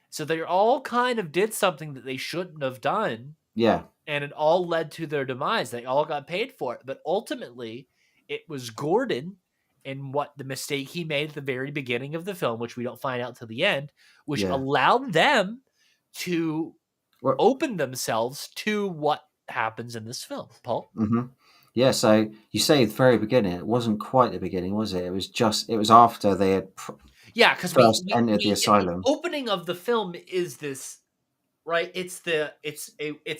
So they all kind of did something that they shouldn't have done, Yeah. and it all led to their demise. They all got paid for it, but ultimately, it was Gordon and what the mistake he made at the very beginning of the film, which we don't find out till the end, which Yeah. allowed them to Well, open themselves to what happens in this film. Paul? hmm yeah. So you say the very beginning. It wasn't quite the beginning, was it? It was after they had Yeah, because first entered the we get the asylum. opening of the film is this, right? It's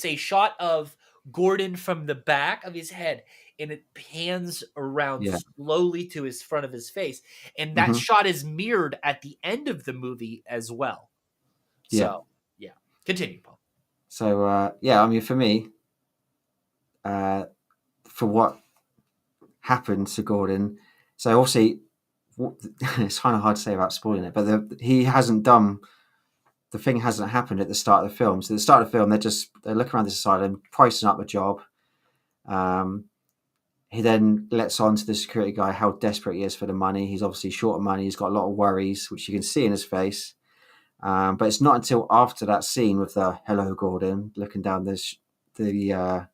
a shot of Gordon from the back of his head, and it pans around Yeah. slowly to his front of his face, and that hmm shot is mirrored at the end of the movie as well. Yeah. So, yeah. Continue, Paul. So yeah, I mean, for me, for what happened to Gordon, so obviously it's kind of hard to say about spoiling it, but he hasn't done the thing hasn't happened at the start of the film. So at the start of the film, they're looking around this asylum, pricing up a job. Um, he then lets on to the security guy how desperate he is for the money. He's obviously short of money. He's got a lot of worries, which you can see in his face. But it's not until after that scene with the "Hello, Gordon" looking down at the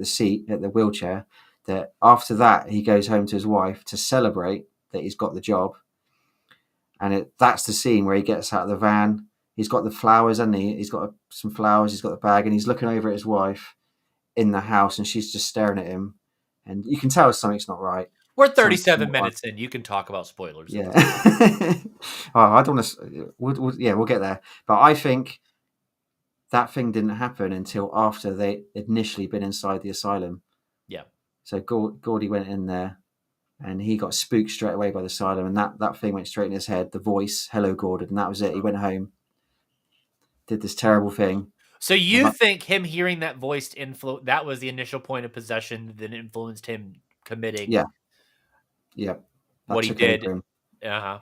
seat at the wheelchair, that after that he goes home to his wife to celebrate that he's got the job. And that's the scene where he gets out of the van. He's got the flowers, and he's got some flowers. He's got the bag, and he's looking over at his wife in the house, and she's just staring at him. And you can tell something's not right. We're Something's 37 not right. minutes in. You can talk about spoilers. Yeah. Oh, I don't want to. We'll get there. But I think that thing didn't happen until after they initially been inside the asylum. Yeah. So Gordy went in there, and he got spooked straight away by the asylum, and that thing went straight in his head. The voice, "Hello, Gordon," and that was it. He went home, did this terrible thing. So you think him hearing that voice that was the initial point of possession that influenced him committing Yeah, that what he took over did? him. Uh-huh.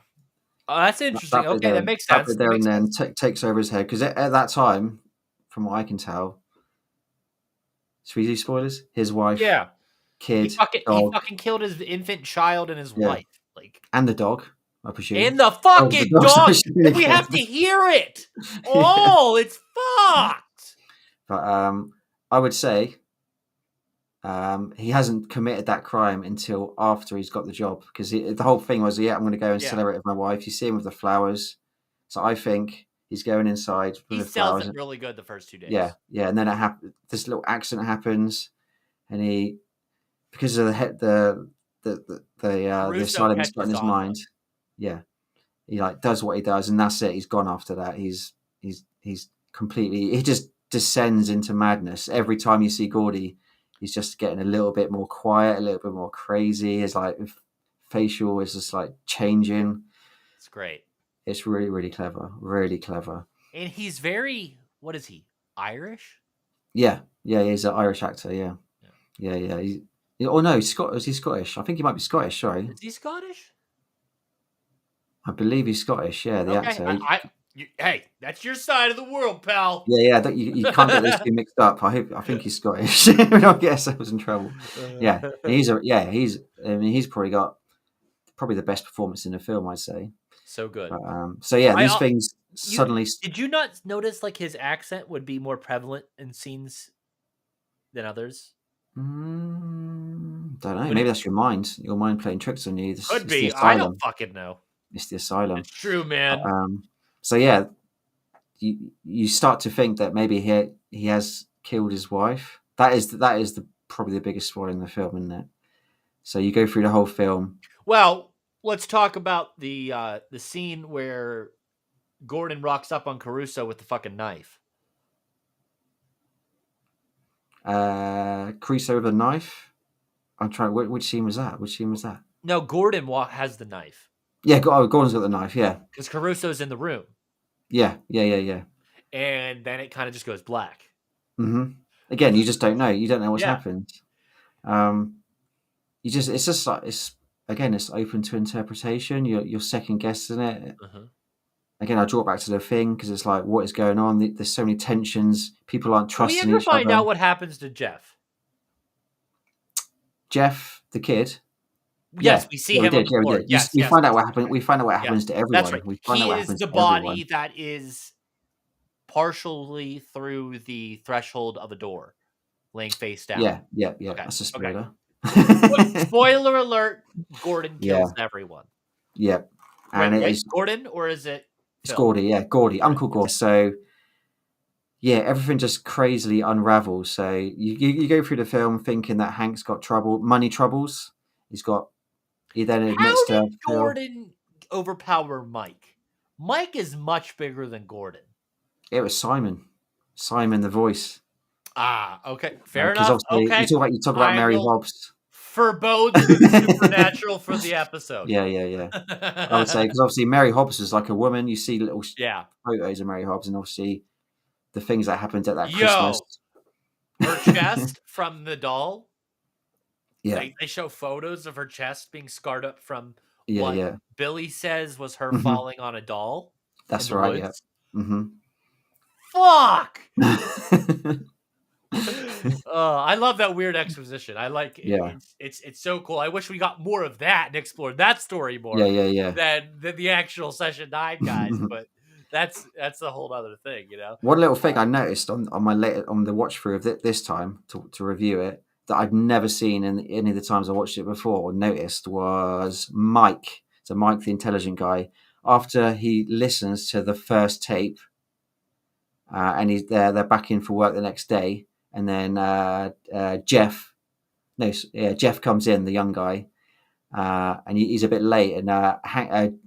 Oh, that's interesting. That bit Okay, there, that makes sense. That there and makes then sense. takes over his head, because at that time, from what I can tell, should we do spoilers? His wife, Yeah. He kid, he dog, fucking killed his infant child and his yeah, wife. Like, and the dog, I presume. and the Oh, the fucking dog's dog. supposed to be And we again. have to hear it. Yeah. Oh, it's fucked. But I would say he hasn't committed that crime until after he's got the job, because the whole thing was, yeah, I'm going to go and Yeah. celebrate with my wife. You see him with the flowers, so I think he's going inside with He the sells flowers. it really good the first 2 days. Yeah, and then this little accident happens, and because of the Russo asylum he's got in catches his on, mind. Yeah, he like does what he does, and that's it. He's gone after that. He's completely. He just descends into madness every time you see Gordy. He's just getting a little bit more quiet, a little bit more crazy. His like facial is just like changing. It's great. It's really, really clever. Really clever. And he's very, what is he? Irish? Yeah, he's an Irish actor. Yeah. Oh no, is he Scottish? I think he might be Scottish. Sorry, Is he Scottish? I believe he's Scottish. Yeah, the Okay. actor. Hey, that's your side of the world, pal. Yeah. You can't get those two mixed up. I think he's Scottish. I guess I was in trouble. Yeah, he's probably got the best performance in the film, I'd say. So good. But, so yeah, these things suddenly. Did you not notice like his accent would be more prevalent in scenes than others? Don't know. Maybe that's your mind. Your mind playing tricks on you. Could be. I don't fucking know. It's the asylum. It's true, man. So yeah, you start to think that maybe he has killed his wife. That is probably the biggest spoiler in the film, isn't it? So you go through the whole film. Well, let's talk about the scene where Gordon rocks up on Caruso with the fucking knife. Caruso with a knife. I'm trying. Which scene was that? No, Gordon has the knife. Yeah, Gordon's got the knife. Yeah, because Caruso's in the room. Yeah. And then it kind of just goes black. Mm-hmm. Again, you just don't know. You don't know what's happened. It's open to interpretation. You're second guessing it. Uh-huh. Again, I draw it back to the thing, because it's like, what is going on? There's so many tensions. People aren't trusting each other. We ever find out what happens to Jeff? Jeff, the kid. Yes, we see him on the floor. Yes, we find out what happened. We find out what happens to everyone. That's right. He is the body that is partially through the threshold of a door, laying face down. Yeah. Okay. That's a spoiler. Spoiler alert: Gordon Yeah, kills everyone. yeah, Wait, and it right? is Gordon, or is it it's Phil? Gordy, yeah, Gordy, Right. Uncle Gordy. So yeah, everything just crazily unravels. So you go through the film thinking that Hank's got money troubles. He then admits How did to Phil. Gordon overpower Mike? Mike is much bigger than Gordon. It was Simon the voice. Ah, okay, fair Because enough. obviously Okay, you talk about I Mary will Hobbs. forebode the supernatural for the episode. Yeah, yeah, yeah. I would say because obviously Mary Hobbs was like a woman. You see little Yeah. photos of Mary Hobbs, and obviously the things that happened at that Christmas. Yo, her chest from the doll. Yeah, They show photos of her chest being scarred up from yeah, what yeah. Billy says was her Hmm. falling on a doll in That's the right. Yeah. woods. Hmm. Fuck! I love that weird exposition. I like it. Yeah, It's so cool. I wish we got more of that and explored that story yeah, more yeah, yeah. than the actual session 9 guys, but that's a whole other thing, you know? One little thing I noticed on my later on the watch through of this time to review it that I'd never seen in any of the times I watched it before or noticed was Mike. So Mike, the intelligent guy, after he listens to the first tape, and they're back in for work the next day, and then Jeff, no, yeah, Jeff comes in, the young guy, and he's a bit late, and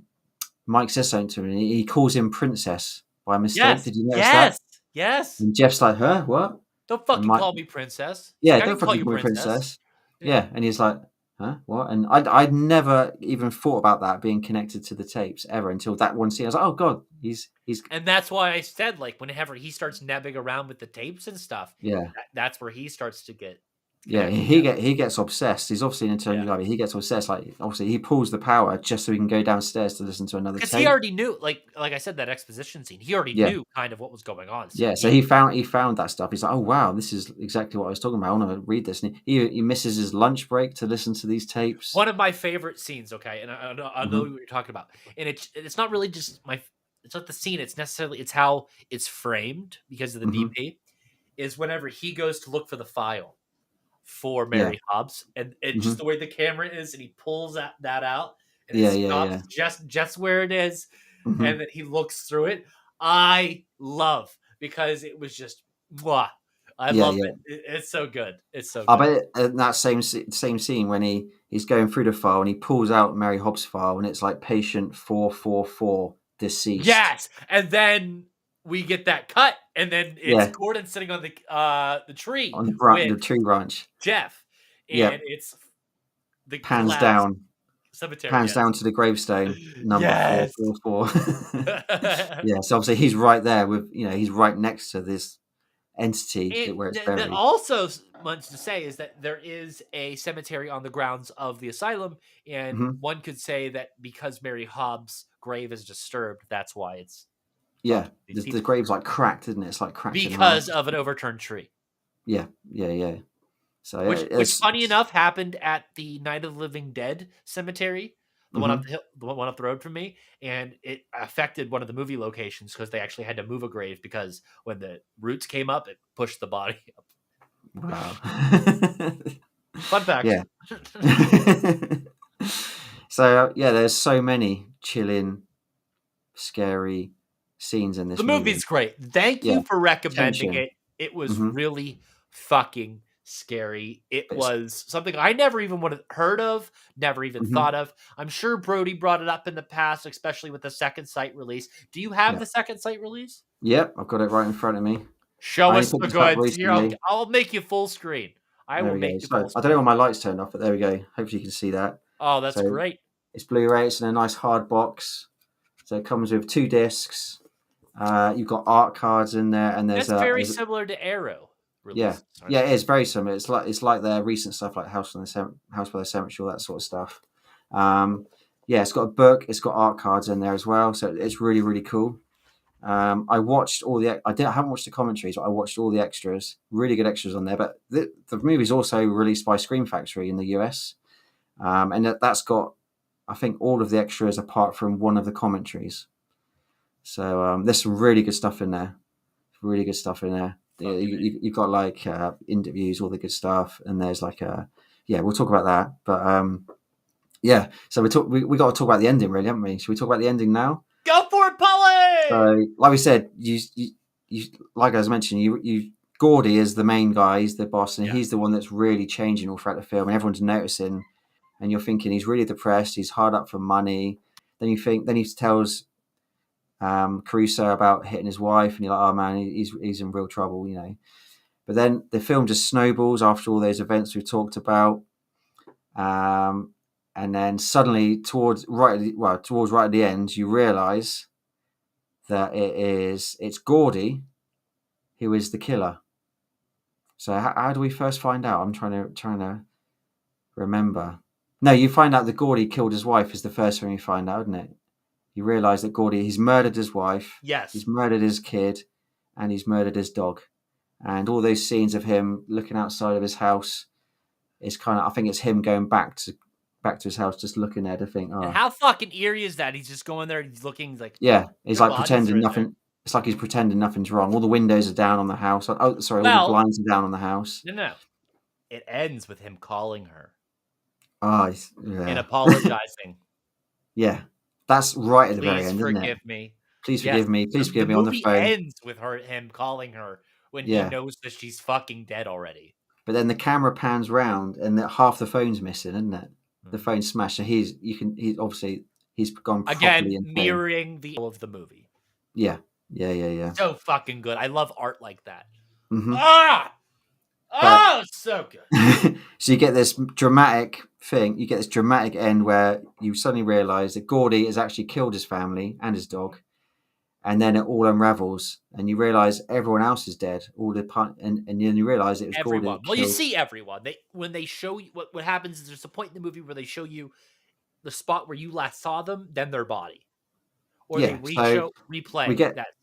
Mike says something to him, and he calls him princess by mistake. Yes. Did you notice that? Yes. Yes. And Jeff's like, "Huh? What?" Don't And fucking Mike, call me princess. It's "Yeah, like, I don't didn't call fucking you call me princess. princess." Yeah. Yeah, and he's like, "Huh? What?" And I'd never even thought about that being connected to the tapes ever until that one scene. I was like, "Oh god, he's And that's why I said, like, whenever he starts nabbing around with the tapes and stuff, yeah." that's where he starts to get Yeah, connected to he gets obsessed. He's obviously an intelligent Yeah. guy, but he gets obsessed. Like obviously, he pulls the power just so he can go downstairs to listen to another Because he tape. already knew, like I said, that exposition scene, he already Yeah, knew kind of what was going on, so yeah. So he he found that stuff. He's like, oh wow, this is exactly what I was talking about. I want to read this. And he misses his lunch break to listen to these tapes. one of my favorite scenes, okay, and I know Hmm. what you're talking about, and it's not really just it's not the scene, it's how it's framed because of the Hmm. DP, is whenever he goes to look for the file for Yeah. Mary Hobbs, and just Hmm. the way the camera is, and he pulls that out, and it Yeah, yeah, stops yeah. just where it is, and Hmm. then he looks through it. I love because it was just mwah. I Yeah, love yeah. it. It's so good. It's so I good. bet in that same scene when he's going through the file and he pulls out Mary Hobbs' file and it's like patient 444 deceased. Yes, and then we get that cut, and then it's Yeah, Gordon sitting on the tree on with the tree branch. Jeff, Yeah, and it's the pans last down, cemetery. Yes. to the gravestone number Yes. 444. Yeah, so obviously he's right there with he's right next to this entity where it's That buried. also much to say is that there is a cemetery on the grounds of the asylum, and Hmm. one could say that because Mary Hobbs' grave is disturbed, that's why it's Yeah, fucked with these the people grave's like cracked, isn't it? It's like cracked in half. because of an overturned tree. Yeah, yeah, yeah. So yeah, Which funny enough happened at the Night of the Living Dead cemetery, the one up hmm the hill, the one up the road from me, and it affected one of the movie locations because they actually had to move a grave because when the roots came up, it pushed the body up. wow. Fun fact. Yeah. So yeah, there's so many chilling, scary scenes in The this movie. movie's great. Thank Yeah, you for recommending tension. it. It was Hmm. really fucking scary. It But was something I never even would have heard of, never even mhm. thought of. I'm sure Brody brought it up in the past, especially with the second site release. Do you have Yeah, the second site release? yep, I've got it right in front of me. Show I only us picked the this up goods. Here, recently. I'll make you full screen. I There will we make go. you So full I don't know screen. why my lights turned off, but there we go. Hopefully you can see that. Oh, that's So great. it's Blu-ray. It's in a nice hard box. So it comes with 2 discs. You've got art cards in there, and That's very similar to Arrow yeah, releases, aren't yeah, they? it is very similar. It's like their recent stuff, like House by the Cemetery, all that sort of stuff. Um, yeah, it's got a book. It's got art cards in there as well, so it's really really cool. I watched all the. I haven't watched the commentaries, but I watched all the extras. Really good extras on there. But the movie's also released by Scream Factory in the US, and that's got I think all of the extras apart from one of the commentaries. So there's some really good stuff in there. Really good stuff in there. Yeah, Fucking A. you've got like interviews, all the good stuff, and there's like yeah, we'll talk about that. But yeah, so we got to talk about the ending, really, haven't we? Should we talk about the ending now? Go for it, Polly! So, like we said, you like I was mentioning, you Gordy is the main guy, he's the boss, and Yeah. he's the one that's really changing all throughout the film, and everyone's noticing. And you're thinking he's really depressed, he's hard up for money. Then he tells Caruso about hitting his wife, and you're like, oh man, he's in real trouble, you know. But then the film just snowballs after all those events we've talked about. And then suddenly towards right at the end, you realise that it's Gordy who is the killer. So how do we first find out? I'm trying to remember. No, you find out that Gordy killed his wife is the first thing you find out, isn't it? You realise that Gordy, he's murdered his wife, Yes. he's murdered his kid, and he's murdered his dog. And all those scenes of him looking outside of his house is kind of, I think it's him going back to his house, just looking there to think, oh. And how fucking eerie is that? He's just going there, he's looking like, yeah, he's like pretending nothing. There. It's like he's pretending nothing's wrong. All the windows are down on the house. Oh, sorry, all the blinds are down on the house. No. It ends with him calling her. Oh, yeah. And apologizing. Yeah. That's right at the very end, isn't it? Please forgive me. Please forgive me. Please forgive me on the phone. The movie ends with him calling her when he knows that she's fucking dead already. But then the camera pans round and half the phone's missing, isn't it? The phone's smashed. So he's obviously gone again, mirroring the of the movie. Yeah. So fucking good. I love art like that. Mm-hmm. So good. So you get this dramatic thing. You get this dramatic end where you suddenly realise that Gordy has actually killed his family and his dog, and then it all unravels, and you realise everyone else is dead. And then you realise it was everyone. Gordy. Well, you see everyone. When they show you what happens is there's a point in the movie where they show you the spot where you last saw them, then their body. Or they replay.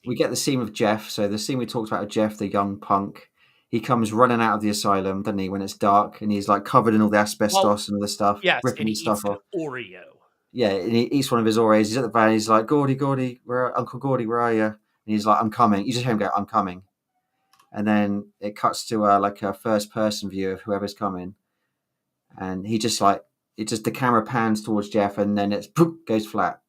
We get the scene with Jeff. So the scene we talked about of Jeff, the young punk. He comes running out of the asylum, doesn't he, when it's dark, and he's like covered in all the asbestos and all the stuff, ripping his stuff off. Oreo. Yeah, and he eats one of his Oreos. He's at the van. He's like, Gordy, Uncle Gordy, where are you? And he's like, I'm coming. You just hear him go, I'm coming. And then it cuts to like a first person view of whoever's coming, and he just the camera pans towards Jeff, and then it goes flat,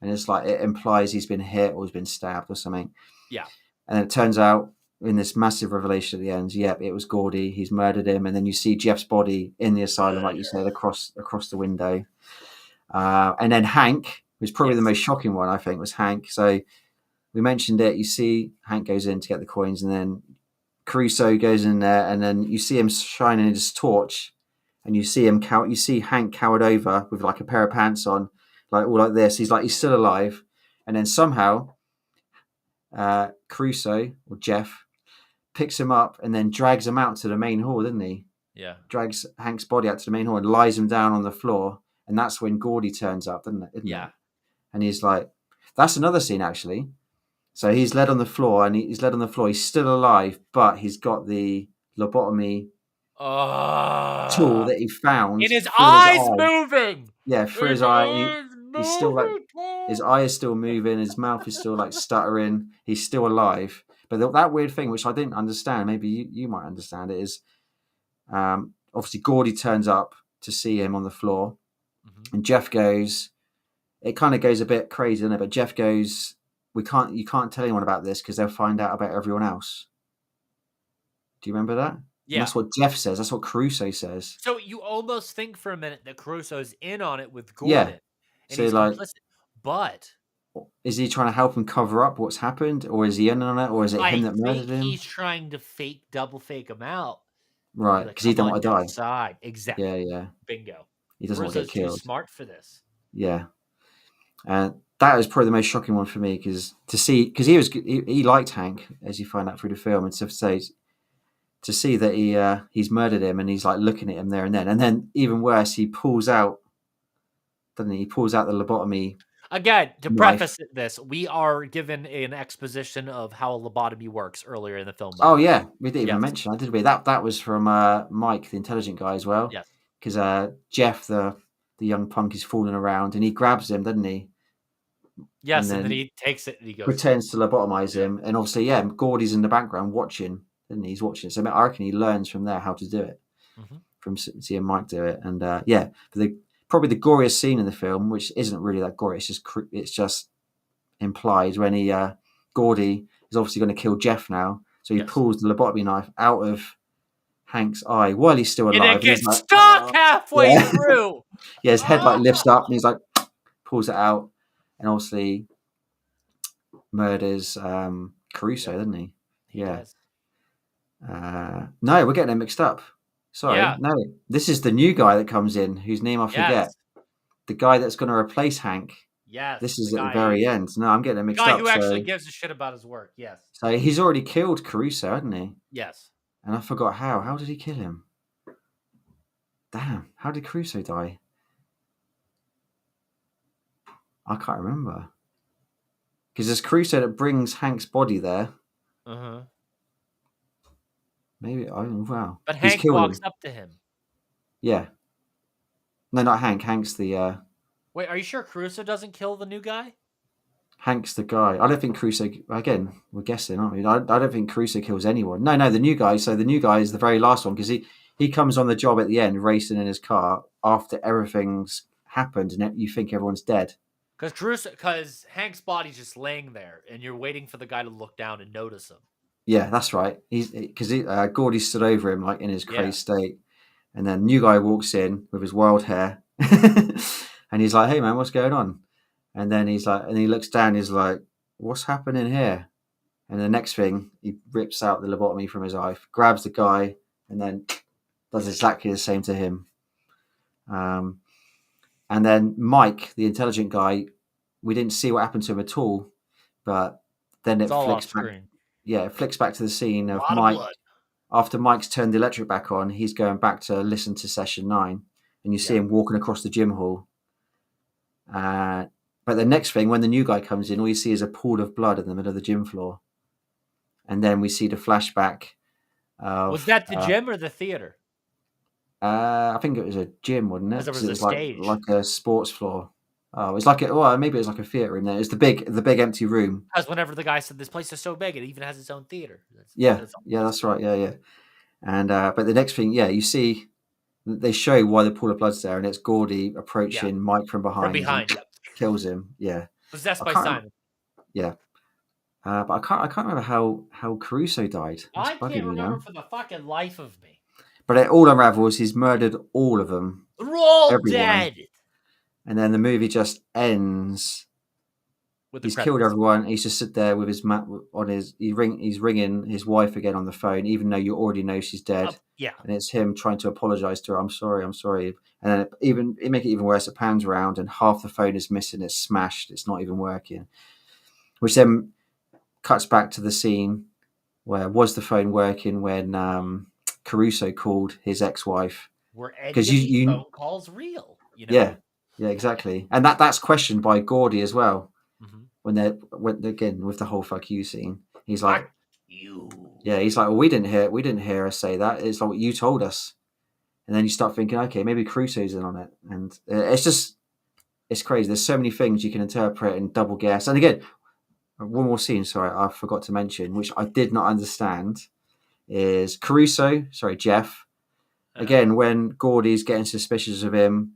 and it's like it implies he's been hit or he's been stabbed or something. Yeah, and then it turns out, in this massive revelation at the end, it was Gordy. He's murdered him, and then you see Jeff's body in the asylum, like you said, across the window. And then Hank, who's probably the most shocking one, I think, was Hank. So we mentioned it. You see Hank goes in to get the coins, and then Caruso goes in there, and then you see him shining his torch, and you see you see Hank cowered over with like a pair of pants on, like all like this. He's still alive, and then somehow Caruso or Jeff picks him up and then drags him out to the main hall, didn't he? Yeah. Drags Hank's body out to the main hall and lies him down on the floor. And that's when Gordy turns up, isn't it? And he's like, that's another scene, actually. So he's led on the floor, and he's still alive, but he's got the lobotomy tool that he found. And his eyes moving! Yeah, through his eye. He's still his eye is still moving, his mouth is still stuttering, he's still alive. But that weird thing, which I didn't understand, maybe you might understand it, is obviously Gordy turns up to see him on the floor, and Jeff goes, it kind of goes a bit crazy, doesn't it? But Jeff goes, you can't tell anyone about this because they'll find out about everyone else. Do you remember that? Yeah. And that's what Jeff says. That's what Caruso says. So you almost think for a minute that Caruso's in on it with Gordon. Yeah. And so he's complicit. But is he trying to help him cover up what's happened, or is he in on it, or is it him that murdered him? He's trying to double fake him out. Right, because he don't want to die. Side. Exactly. Yeah. Bingo. He doesn't want to get killed. Too smart for this. Yeah. And that was probably the most shocking one for me, because he liked Hank, as you find out through the film, and to see that he's murdered him, and he's like looking at him there and then even worse, he pulls out, doesn't he? He pulls out the lobotomy. Again, to preface this, we are given an exposition of how a lobotomy works earlier in the film. Oh yeah, we didn't even mention. I did we that was from Mike, the intelligent guy, as well. Yes, because Jeff, the young punk, is falling around, and he grabs him, doesn't he? Yes, and then he takes it and he goes, pretends to lobotomize him, and obviously, Gordy's in the background watching, isn't he? He's watching. So I reckon he learns from there how to do it. from seeing Mike do it. And yeah, probably the goriest scene in the film, which isn't really that gory. It's just implied when Gordy is obviously going to kill Jeff now, so he pulls the lobotomy knife out of Hank's eye while he's still alive, and it gets stuck halfway through. Yeah, his head like lifts up, and he's like pulls it out, and obviously murders Caruso, doesn't he? He does. No, we're getting it mixed up. Sorry, no, this is the new guy that comes in, whose name I forget. The guy that's going to replace Hank. Yes. This is at the very end. No, I'm getting it mixed up. The guy who actually gives a shit about his work. Yes. So he's already killed Caruso, hasn't he? Yes. And I forgot how. How did he kill him? Damn. How did Caruso die? I can't remember. Because there's Caruso that brings Hank's body there. Maybe. Oh, wow. But Hank walks up to him. Yeah. No, not Hank. Hank's the... Wait, are you sure Caruso doesn't kill the new guy? Hank's the guy. I don't think Caruso... Again, we're guessing, aren't we? I don't think Caruso kills anyone. No, the new guy. So the new guy is the very last one, because he comes on the job at the end, racing in his car after everything's happened, and you think everyone's dead. Because Hank's body's just laying there, and you're waiting for the guy to look down and notice him. Yeah, that's right. Because Gordy stood over him, like in his crazed state, and then new guy walks in with his wild hair, and he's like, "Hey man, what's going on?" And then he's like, and he looks down, he's like, "What's happening here?" And the next thing, he rips out the lobotomy from his eye, grabs the guy, and then does exactly the same to him. And then Mike, the intelligent guy, we didn't see what happened to him at all, but then it flicks back. Yeah, it flicks back to the scene of Mike. After Mike's turned the electric back on, he's going back to listen to session 9, and you see him walking across the gym hall. But the next thing, when the new guy comes in, all you see is a pool of blood in the middle of the gym floor. And then we see the flashback. Was that the gym or the theater? I think it was a gym, wasn't it? It was a stage. Like a sports floor. Oh, it was like maybe it was like a theater in there. It's the big empty room. Because whenever the guy said this place is so big, it even has its own theater. That's right. Yeah. And but the next thing, you see, they show why the pool of blood's there, and it's Gordy approaching Mike from behind. Kills him. Yeah. Possessed by Simon. Yeah. But I can't remember how Caruso died. I can't remember for the fucking life of me. But it all unravels. He's murdered all of them. They're all dead. And then the movie just ends. He's killed everyone. He's just sit there with his mat on his. He's ringing his wife again on the phone, even though you already know she's dead. And it's him trying to apologize to her. I'm sorry. And then it make it even worse. It pans around and half the phone is missing. It's smashed. It's not even working. Which then cuts back to the scene where was the phone working when Caruso called his ex-wife. Were any of these phone calls real? You know? Yeah, exactly. And that's questioned by Gordy as well. When again with the whole "fuck you" scene, he's like, "You." Yeah, he's like, "Well, we didn't hear her say that. It's like what you told us." And then you start thinking, okay, maybe Caruso's in on it, and it's crazy. There's so many things you can interpret and double guess. And again, one more scene. Sorry, I forgot to mention, which I did not understand, is Jeff. Again, when Gordy's getting suspicious of him,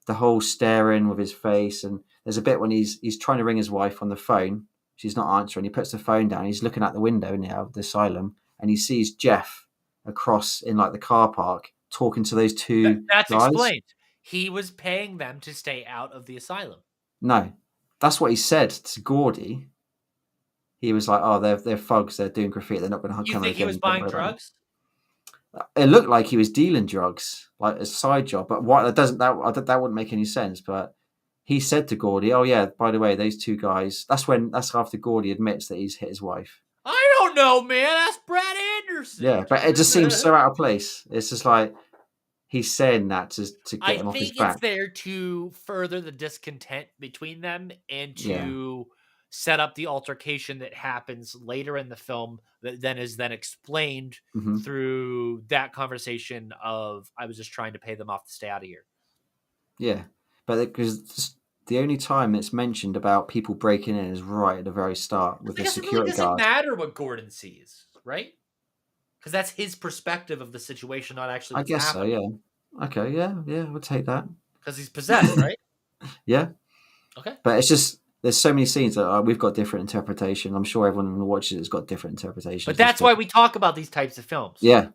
the whole staring with his face, and there's a bit when he's trying to ring his wife on the phone. She's not answering. He puts the phone down. He's looking out the window of the asylum, and he sees Jeff across in like the car park talking to those two That's guys. Explained. He was paying them to stay out of the asylum. No, that's what he said to Gordy. He was like, "Oh, they're thugs. They're doing graffiti. They're not going to come." You think he was buying drugs? It looked like he was dealing drugs, like a side job. But what that wouldn't make any sense. But he said to Gordy, "Oh yeah, by the way, those two guys." That's after Gordy admits that he's hit his wife. I don't know, man. That's Brad Anderson. Yeah, but it just seems so out of place. It's just like he's saying that to get him off his back. I think it's there to further the discontent between them and to set up the altercation that happens later in the film that then is explained through that conversation of, I was just trying to pay them off to stay out of here. Yeah, but because the only time it's mentioned about people breaking in is right at the very start with the security guard. It doesn't matter what Gordon sees, right? Because that's his perspective of the situation, not actually what's happening. I guess so, yeah. Okay, yeah, we'll take that. Because he's possessed, right? Yeah, Okay. but it's just there's so many scenes that we've got different interpretation. I'm sure everyone who watches it has got different But interpretations of this that's film. why we talk about these types of films. Yeah.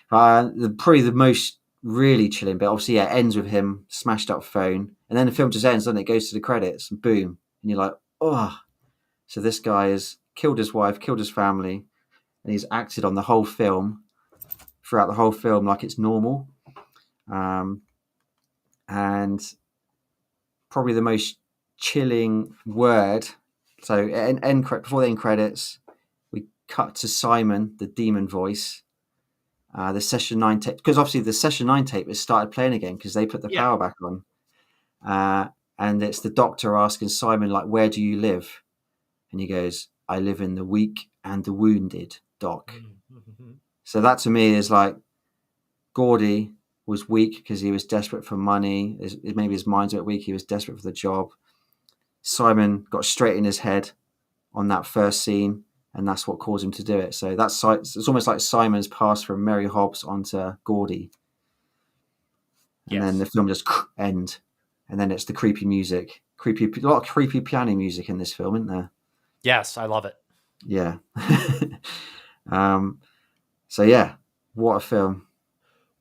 Probably the most really chilling bit, obviously, yeah, ends with him smashed up phone, and then the film just ends, doesn't it? It goes to the credits, and boom, and you're like, oh, so this guy has killed his wife, killed his family, and he's acted on the whole film throughout the whole film like it's normal. And probably the most chilling word. So, before the end credits, we cut to Simon, the demon voice. The session 9 tape, because obviously the session 9 tape has started playing again because they put the Yeah. power back on. And it's the doctor asking Simon, like, where do you live? And he goes, I live in the weak and the wounded, Doc. Mm-hmm. So that to me is like Gordy was weak because he was desperate for money. Maybe his mind's a bit weak. He was desperate for the job. Simon got straight in his head on that first scene, and that's what caused him to do it. So it's almost like Simon's passed from Mary Hobbs onto Gordy. And then the film just end, and then it's the creepy music. A lot of creepy piano music in this film, isn't there? Yes, I love it. Yeah. So yeah, what a film.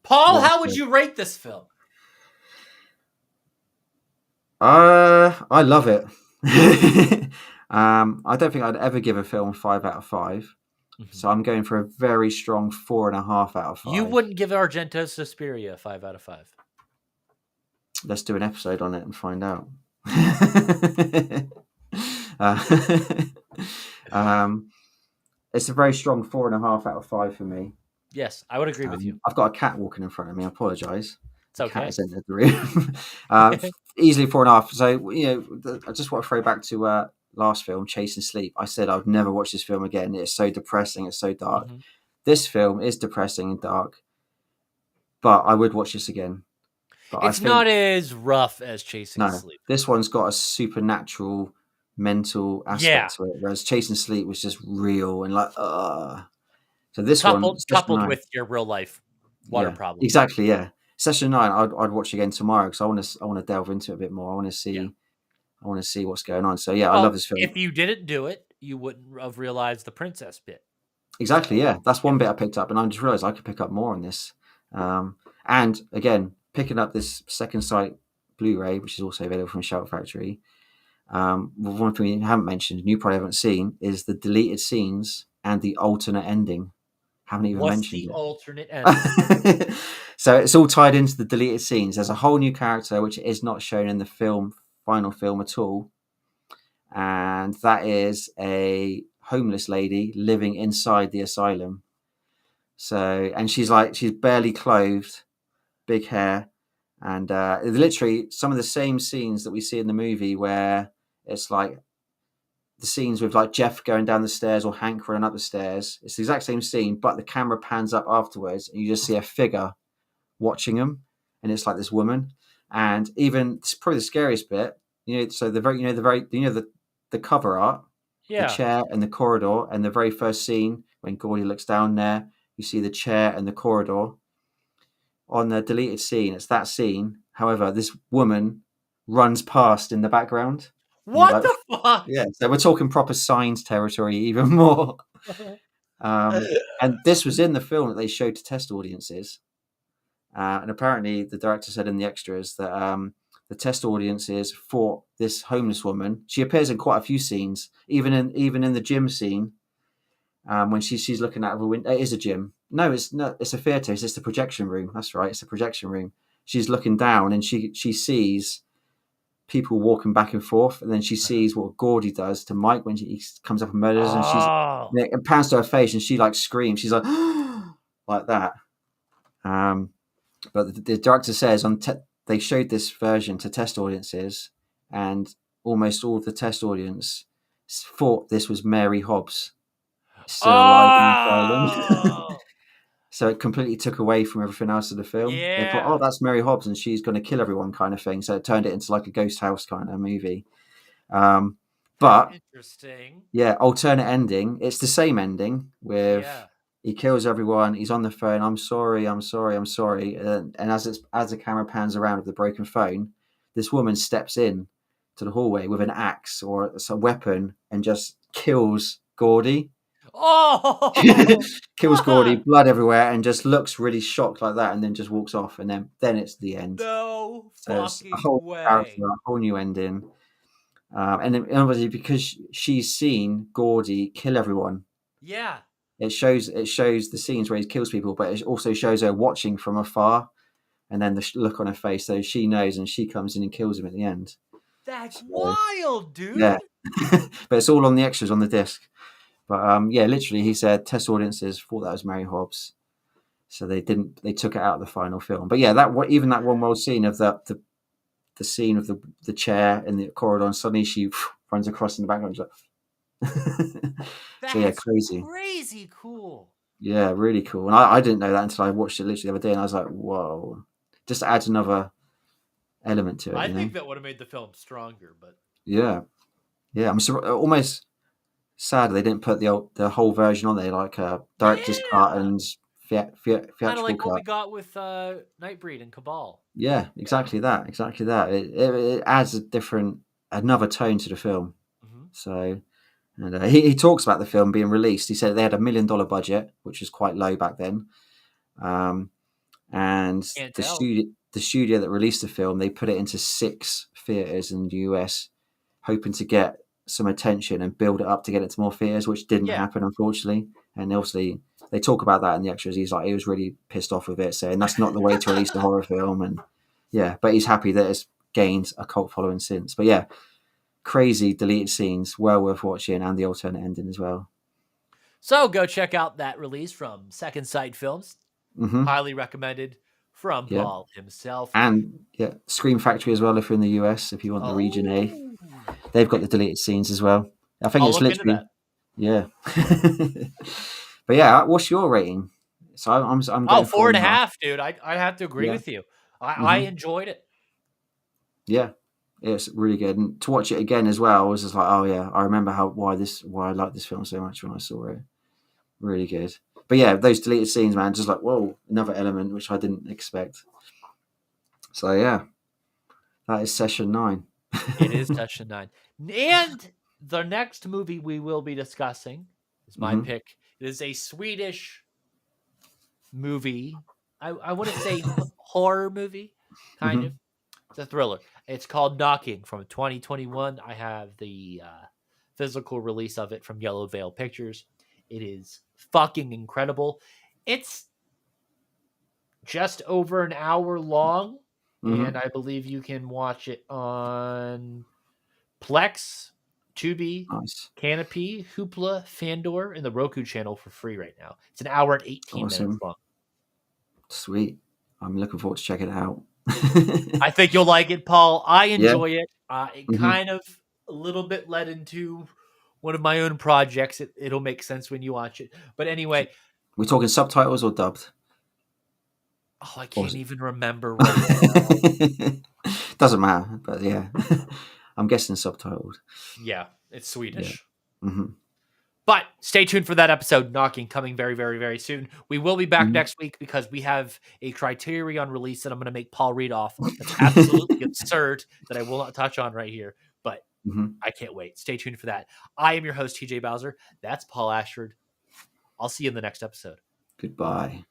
Paul, how would you rate this film? I love it. I don't think I'd ever give a film 5 out of 5. So I'm going for a very strong 4.5 out of 5. You wouldn't give Argento Suspiria a 5 out of 5. Let's do an episode on it and find out. It's a very strong 4.5 out of 5 for me. Yes, I would agree with you. I've got a cat walking in front of me. I apologise. It's okay. The cat has entered the room. Easily 4.5. So I just want to throw back to last film, Chasing Sleep. I said I would never watch this film again. It's so depressing. It's so dark. Mm-hmm. This film is depressing and dark, but I would watch this again. But it's not as rough as Chasing Sleep. This one's got a supernatural mental aspect to it, whereas Chasing Sleep was just real and like, So this coupled with your real life water problem. Exactly, yeah. Session 9, I'd watch again tomorrow because I want to delve into it a bit more. I want to see what's going on. So yeah, I love this film. If you didn't do it, you wouldn't have realized the princess bit. Exactly, yeah. That's one bit I picked up, and I just realized I could pick up more on this. And again, picking up this Second Sight Blu-ray, which is also available from Shout Factory. One thing you haven't mentioned, and you probably haven't seen, is the deleted scenes and the alternate ending. Haven't even mentioned it. Alternate ending? So it's all tied into the deleted scenes. There's a whole new character which is not shown in the final film at all, and that is a homeless lady living inside the asylum. So, and she's barely clothed, big hair, and literally some of the same scenes that we see in the movie where it's like the scenes with like Jeff going down the stairs or Hank running up the stairs. It's the exact same scene, but the camera pans up afterwards and you just see a figure watching them, and it's like this woman. And even it's probably the scariest bit, so the cover art, the chair and the corridor, and the very first scene when Gordy looks down there, you see the chair and the corridor. On the deleted scene, it's that scene. However, this woman runs past in the background. What the fuck? Yeah, so we're talking proper Signs territory even more. And this was in the film that they showed to test audiences. And apparently the director said in the extras that the test audiences thought this homeless woman, she appears in quite a few scenes, even in the gym scene, when she's looking out of a window. It is a gym. No, it's not. It's a theatre. It's the projection room. That's right. It's a projection room. She's looking down and she sees people walking back and forth, and then she sees what Gordy does to Mike when he comes up and murders, and it pans to her face, and she like screams. She's like, like that. But the director says they showed this version to test audiences, and almost all of the test audience thought this was Mary Hobbs still alive in the asylum. So it completely took away from everything else of the film. Yeah. They thought, that's Mary Hobbs and she's going to kill everyone kind of thing. So it turned it into like a ghost house kind of movie. But interesting. Yeah, alternate ending. It's the same ending with he kills everyone. He's on the phone. I'm sorry. I'm sorry. I'm sorry. And as the camera pans around with the broken phone, this woman steps in to the hallway with an axe or a weapon and just kills Gordy. Oh, Kills Gordy, fuck. blood everywhere, and just looks really shocked like that, and then just walks off. And then it's the end. No So it's a fucking whole character, way. a whole new ending. And then obviously because she's seen Gordy kill everyone, Yeah. it shows the scenes where he kills people, but it also shows her watching from afar, and then the look on her face, so she knows, and she comes in and kills him at the end. That's So wild, dude. yeah, but it's all on the extras on the disc. But yeah, literally, he said test audiences thought that was Mary Hobbs, so they didn't. They took it out of the final film. But yeah, even that one world scene of the scene of the chair in the corridor, and suddenly she runs across in the background. So yeah, That's crazy. crazy cool. Yeah, really cool. And I didn't know that until I watched it literally the other day, and I was like, whoa, just adds another element to it, I you know? think that would have made the film stronger, but Yeah, yeah. I'm almost sad they didn't put the whole version on there, like director's cut yeah, and kind of theatrical like what we cut. got with Nightbreed and Cabal. Yeah, exactly that, exactly that. It adds another tone to the film. Mm-hmm. So, and he talks about the film being released. He said they had $1 million budget, which was quite low back then. And Can't the tell. studio that released the film, they put it into 6 theaters in the US, hoping to get some attention and build it up to get it to more theaters, which didn't Yeah, happen, unfortunately. And obviously, they talk about that in the extras. He was really pissed off with it, saying that's not the way to release a horror film. And yeah, but he's happy that it's gained a cult following since. But yeah, crazy deleted scenes, well worth watching, and the alternate ending as well. so go check out that release from Second Sight Films. Hmm. Highly recommended from Yeah. Paul himself. And yeah, Scream Factory as well if you're in the US, if you want the Region A. Oh, They've got okay. the deleted scenes as well. I think I'll it's look into literally, that. yeah. But yeah, what's your rating? So I'm Oh, going four four and and a a half. half, dude. I have to agree Yeah. with you. I Hmm. enjoyed it. Yeah. It's really good. And to watch it again as well, I was just like, oh yeah, I remember why I like this film so much when I saw it. Really good. But yeah, those deleted scenes, man, just like, whoa, another element which I didn't expect. So yeah, that is session 9. It is Session 9. And the next movie we will be discussing is my Hmm. pick. It is a Swedish movie. I want to say horror movie, kind of. Hmm. It's a thriller. It's called Knocking from 2021. I have the physical release of it from Yellow Veil Pictures. It is fucking incredible. It's just over an hour long, and Hmm. I believe you can watch it on Plex, Tubi, Nice. Canopy, Hoopla, Fandor, and the Roku channel for free right now. It's an hour and 18 minutes Awesome. long. Sweet. I'm looking forward to checking it out. I think you'll like it, Paul. I Yeah. enjoy it. It Hmm. kind of a little bit led into one of my own projects. It'll make sense when you watch it. But anyway, We're talking subtitles or dubbed? I Or is can't it? even remember right now. Doesn't matter, but yeah. I'm guessing subtitled. Yeah, it's Yeah. Swedish. Hmm. But stay tuned for that episode, Knocking, coming very, very, very soon. We will be back Hmm. next week because we have a Criterion release that I'm going to make Paul read off. That's absolutely absurd that I will not touch on right here, but Hmm. I can't wait. Stay tuned for that. I am your host, TJ Bowser. That's Paul Ashford. I'll see you in the next episode. Goodbye.